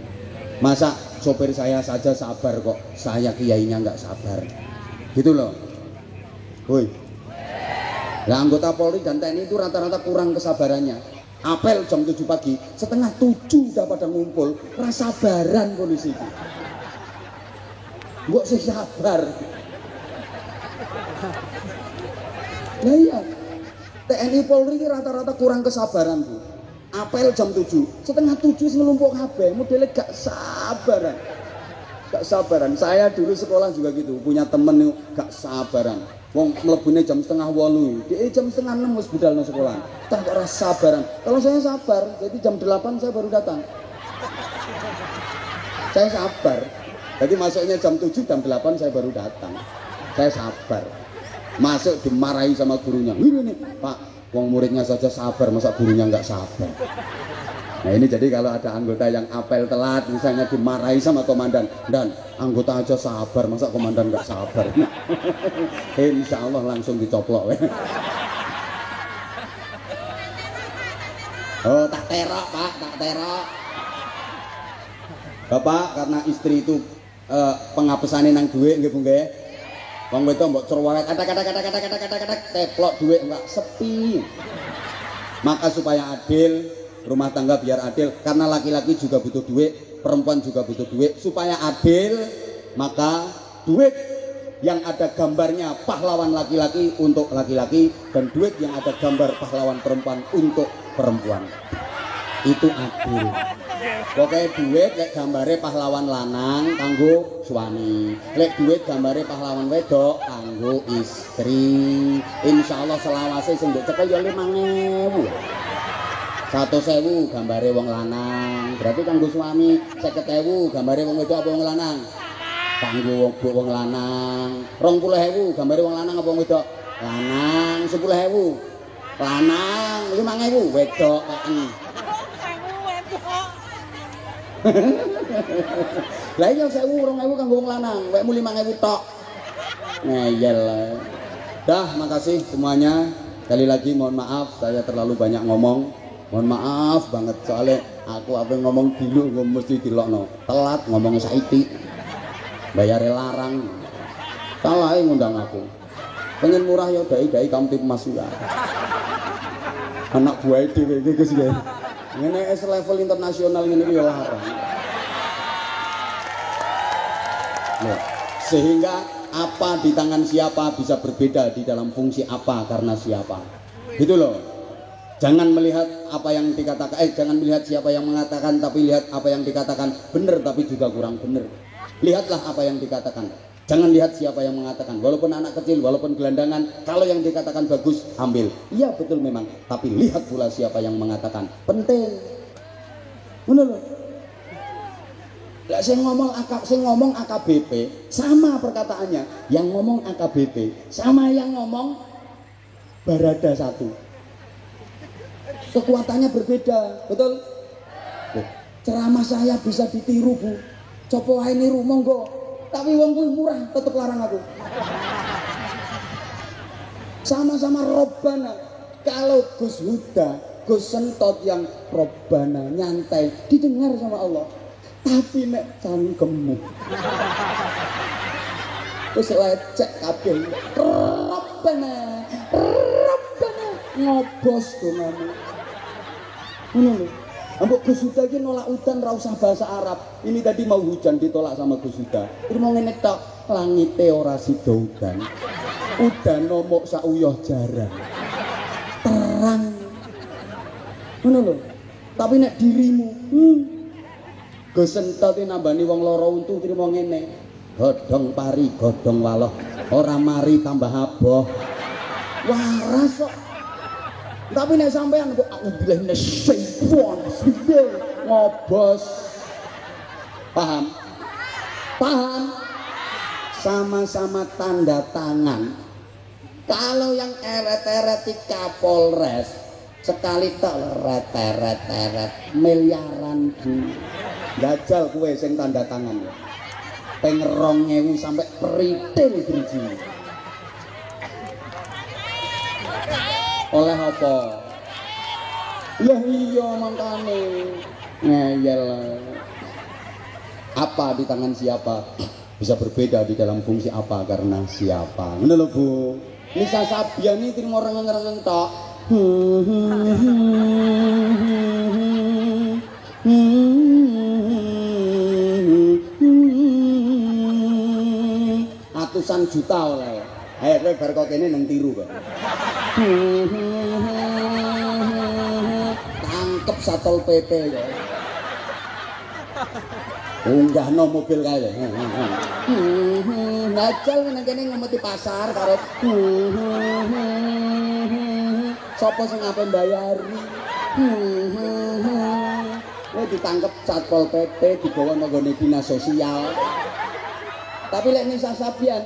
Masa sopir saya saja sabar kok, saya kiainya nggak sabar, gitu loh. Woi, nah anggota Polri dan TNI itu rata-rata kurang kesabarannya. Apel jam 7 pagi, setengah 7 udah pada ngumpul, rasabaran polisi. Gak sih sabar. Nah iya. TNI Polri ini rata-rata kurang kesabaran Bu. Apel jam 7, setengah 7 ngelumpuk kabeh, modelnya gak sabaran. Gak sabaran. Saya dulu sekolah juga gitu, punya temen yang gak sabaran. Wong mlebune jam setengah 8, dia jam setengah 6 wis budal nang sekolah. Tak kok rasa sabaran. Kalau saya sabar, jadi jam 8 saya baru datang. Saya sabar. Jadi masuknya jam 7, jam 8 saya baru datang. Saya sabar. Masuk dimarahi sama gurunya. Ini Pak, wong muridnya saja sabar, masa gurunya nggak sabar. Nah ini jadi kalau ada anggota yang apel telat, misalnya dimarahi sama komandan, dan anggota aja sabar, masa komandan nggak sabar. Insya Allah langsung dicoplok. Oh tak terok Pak, tak terok. Bapak karena istri itu pengapesannya nang duit nggih Bu nggih. Wong wedok mbok cerwalek kata teplok duit enggak sepi. Maka supaya adil, rumah tangga biar adil, karena laki-laki juga butuh duit, perempuan juga butuh duit. Supaya adil, maka duit yang ada gambarnya pahlawan laki-laki untuk laki-laki, dan duit yang ada gambar pahlawan perempuan untuk perempuan. Itu adil. Pokoknya duit lek gambare pahlawan lanang kanggo suami, lek duit gambare pahlawan wedok kanggo istri. Insyaallah selawase sing mbok cekel ya 5.000. 100.000 gambare wong lanang, berarti kanggo suami. 50.000 gambare wong wedok apa wong lanang? Kanggo wong lanang. 20.000 gambare wong lanang apa wong wedok? Lanang. 10.000 lanang. 5.000 wedok. Lah iya 1.000 2.000 kanggo wong lanang, wekmu 5.000 tok. Ngeyel. Dah, makasih semuanya. Sekali lagi mohon maaf saya terlalu banyak ngomong. Mohon maaf banget soalnya aku apa ngomong dulu gue mesti dilokno. Telat ngomong saiki. Bayare larang. Salah ngundang aku. Pengen murah ya dai-dai Kamtibmas juga. Anak buah dhewe iki Gus ya. Ngene es level internasional ngene iki ya larang. Nah, sehingga apa di tangan siapa bisa berbeda di dalam fungsi apa karena siapa. Gitu loh. Jangan melihat apa yang dikatakan, jangan melihat siapa yang mengatakan, tapi lihat apa yang dikatakan benar tapi juga kurang benar. Lihatlah apa yang dikatakan. Jangan lihat siapa yang mengatakan, walaupun anak kecil, walaupun gelandangan, kalau yang dikatakan bagus, ambil. Iya betul memang, tapi lihat pula siapa yang mengatakan. Penting. Benar loh. Lah saya ngomong AKBP sama perkataannya. Yang ngomong AKBP sama yang ngomong Barada 1. Kekuatannya berbeda, betul? Ceramah saya bisa ditiru, Bu. Copo wae niru monggo. Tapi wong kuwi murah, tetep larang aku. Sama-sama Robbana. Kalau Gus Huda, Gus Sentot yang Robbana nyantai, didengar sama Allah. Tapi nek cangkemmu wis lecek kabeh. Robbana, Robbana ngobos dongamu. Ngono lho. Ambok Gus Huda iki nolak udan ra usah bahasa Arab. Ini tadi mau hujan ditolak sama Gus Huda. Iki mau ngene tok, langite ora sida udan. Udan mok sak uyah jarang. Terang. Ngono lho. Tapi nek dirimu, Gus Sentot iki nambani wong lara untu trimo ngene. Godhong pari, godhong waloh, ora mari tambah aboh. Waras kok. Tapi nek sampean kok aku bilang syaitan ngobos. Paham? Paham? Sama-sama tanda tangan. Kalau yang eret-eret di Kapolres sekali tak eret-eret miliaran Bu. Gajal kue sing tanda tangan. Peng 2.000 sampai peritil driji. Oleh apa? Lah iya mangkane ngeyel. Apa di tangan siapa bisa berbeda di dalam fungsi apa karena siapa. Ngono lho Bu. Nisa Sabian ini trimo rengeng-rengeng tok. Ratusan juta oleh. Ayo kowe bar kok kene nang tiru kok. Tangkep Satpol PP ya. Unggahno mobil kae. Ngajal nang kene ngemeti pasar karo sapa sing ape mbayari. Ditangkep Satpol PP dibawa nang gone dinas sosial. Tapi lek Nisa Sabian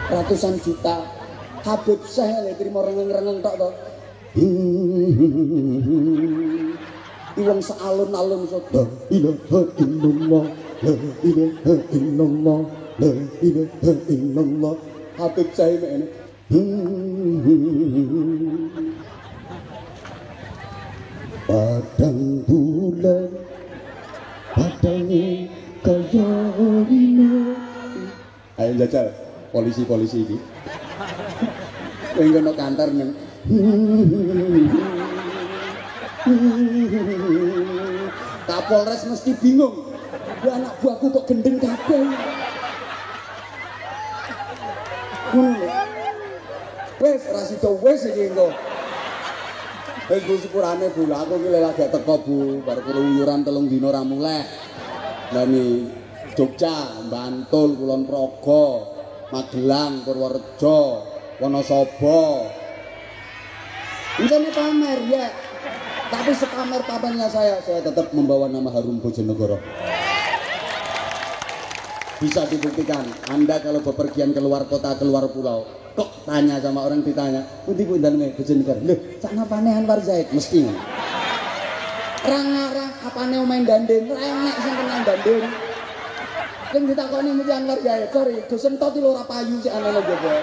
ratusan juta. Habib Syekh lek trimo rengeng-rengeng tok to. Wong saalun-alun sodo. Ilaha illallah, la ilaha illallah, la ilaha illallah. Habib Syekh mene. Padang bulan padangnya kaya ini. Ayo jajal polisi-polisi ini. Pengen kantor neng. Kapolres mesti bingung. Ya anak buahku kok gendeng kabeh. Wes ra sida wis iki engko. Wis Bu sepurane Bu, aku ki lagi teko Bu, bar keluyuran 3 dina ora muleh. Lah ni Jogja, Bantul, Kulon Progo, Magelang, Purworejo, Wonosobo. Ini pamer ya. Tapi sepamer-pamernya saya tetap membawa nama harum Bojonegoro. Bisa dibuktikan, Anda kalau bepergian keluar kota, keluar pulau, kok tanya sama orang ditanya, "Pundi pundan me Bojonegoro?" Loh, sak napane Anwar Zaid mesti. Rang-rang apane main gandeng, renek sing kenal gandeng. Sing ditakoni mesti Anwar Zaid, sorry, Gus Entot iki ora payu sik anane jowo.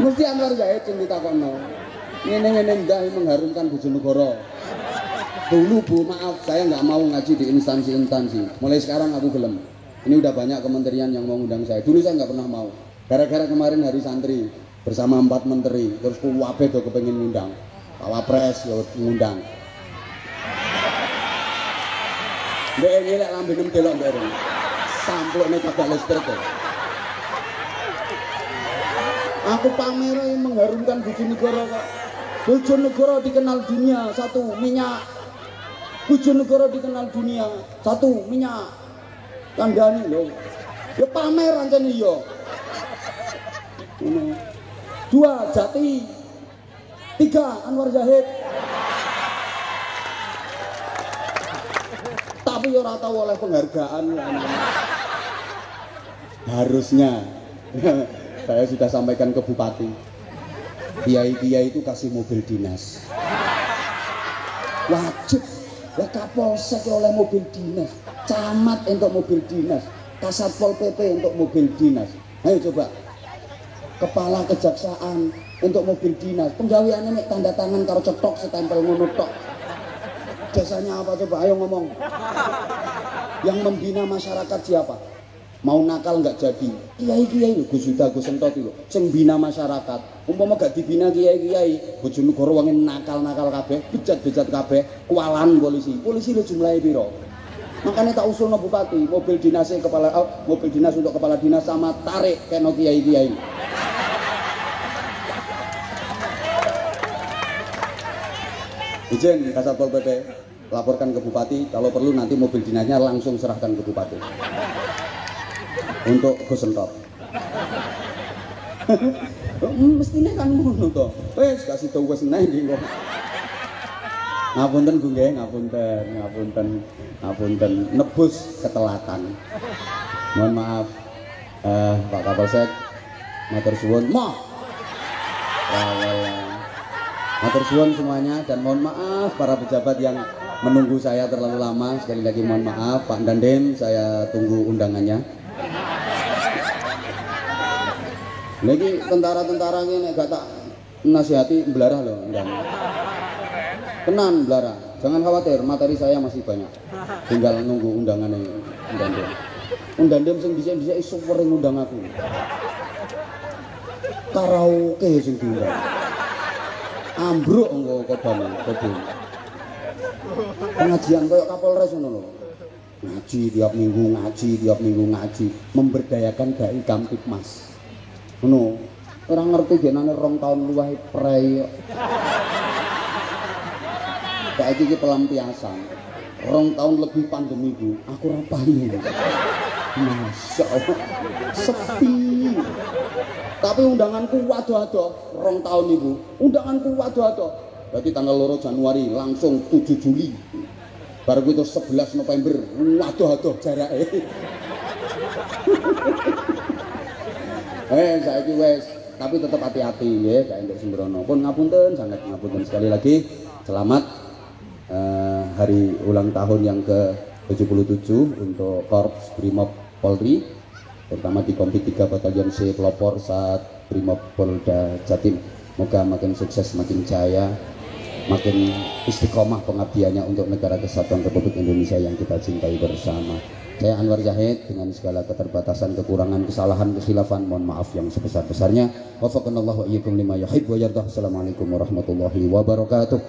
Mesti Anwar Zaid sing ditakoni. Ngene-ngene ndah mengharumkan Bojonegoro. Dulu Bu, maaf saya nggak mau ngaji di instansi-instansi. Mulai sekarang aku gelem. Ini udah banyak kementerian yang mau undang saya. Dulu saya nggak pernah mau. Gara-gara kemarin hari santri bersama 4 menteri, terus kuwabe do kepengin ngundang. Pak Wapres yo ngundang. Ndek ngelek lambe nem delok ndek. Samplokne kagak listrik kok. Aku pamer mengharumkan Bojonegoro kok. Bojonegoro dikenal dunia, 1 minyak. Bojonegoro dikenal dunia, 1 minyak. Kandhani lho. Ya pamer ancen iya. 2 Jati. 3 Anwar Zahid. Tapi ora tahu oleh penghargaan. Harusnya saya sudah sampaikan ke Bupati. Kiai-kiai itu kasih mobil dinas. Wajib. Lah Kapolsek oleh mobil dinas, camat untuk mobil dinas, Kasatpol PP untuk mobil dinas. Ayo coba. Kepala kejaksaan untuk mobil dinas. Penggaweane nek tanda tangan karo cetok setempel ngono tok. Jasanya apa coba? Ayo ngomong. Yang membina masyarakat siapa? Mau nakal nggak jadi. Kiai-kiai lho, Gus Yuda, Gus Entot lho, sing bina masyarakat. Umpama gak dibina kiai-kiai, Bojonegoro wong nakal-nakal kabeh, bejat-bejat kabeh, kualan polisi. Polisi lho jumlahe piro? Makanya tak usulno Bupati, mobil dinas untuk kepala dinas sama tarik kena kiai-kiai. Izin Kasatpol PP laporkan ke Bupati, kalau perlu nanti mobil dinasnya langsung serahkan ke Bupati. Untuk Gus Entot. Mestine kan ngono to. Wis kasih tau wis neh iki kok. Ngapunten Bu nggih, ngapunten nebus ketelatan. Mohon maaf Pak Kapolsek, matur suwun. Matur suwun semuanya dan mohon maaf para pejabat yang menunggu saya terlalu lama. Sekali lagi mohon maaf Pak Dandim, saya tunggu undangannya. Lagi tentara-tentara ini gak tak nasihati belarah loh, tenan belarah. Jangan khawatir, materi saya masih banyak. Tinggal nunggu undangannya Undandem. Undandem sing dhisik-dhisik iso sering ngundang aku. Karaoke sing diundang. Ambruk engko kodane, kodhe. Pengajian koyo Kapolres ngono lho. Ngaji tiap minggu ngaji, memberdayakan dai Kamtipmas. Ngono, ora ngerti genane 2 tahun luwih prei. Saiki iki pelampiasan. 2 tahun lebih pandemi Bu, aku ora payu. Masya Allah, sepi. Tapi undanganku waduh-waduh 2 tahun Ibu. Undanganku waduh-waduh. Berarti tanggal 2 Januari langsung 7 Juli. Baru itu 11 November. Waduh-waduh jarake. Saiki wes, tapi tetap hati-hati ya, gak entuk sembrono. Pun ngapunten, sangat ngapunten sekali lagi. Selamat hari ulang tahun yang ke-77 untuk Korps Brimob Polri, terutama di Kompi 3 Batalion C Pelopor saat Brimob Polda Jatim. Moga makin sukses, makin jaya, makin istiqomah pengabdiannya untuk negara kesatuan Republik Indonesia yang kita cintai bersama. Saya Anwar Zahid dengan segala keterbatasan, kekurangan, kesalahan, kekhilafan, mohon maaf yang sebesar-besarnya. Wafaqanallahu wa iyyakum lima yuhibbu wa yardah. Assalamualaikum warahmatullahi wabarakatuh.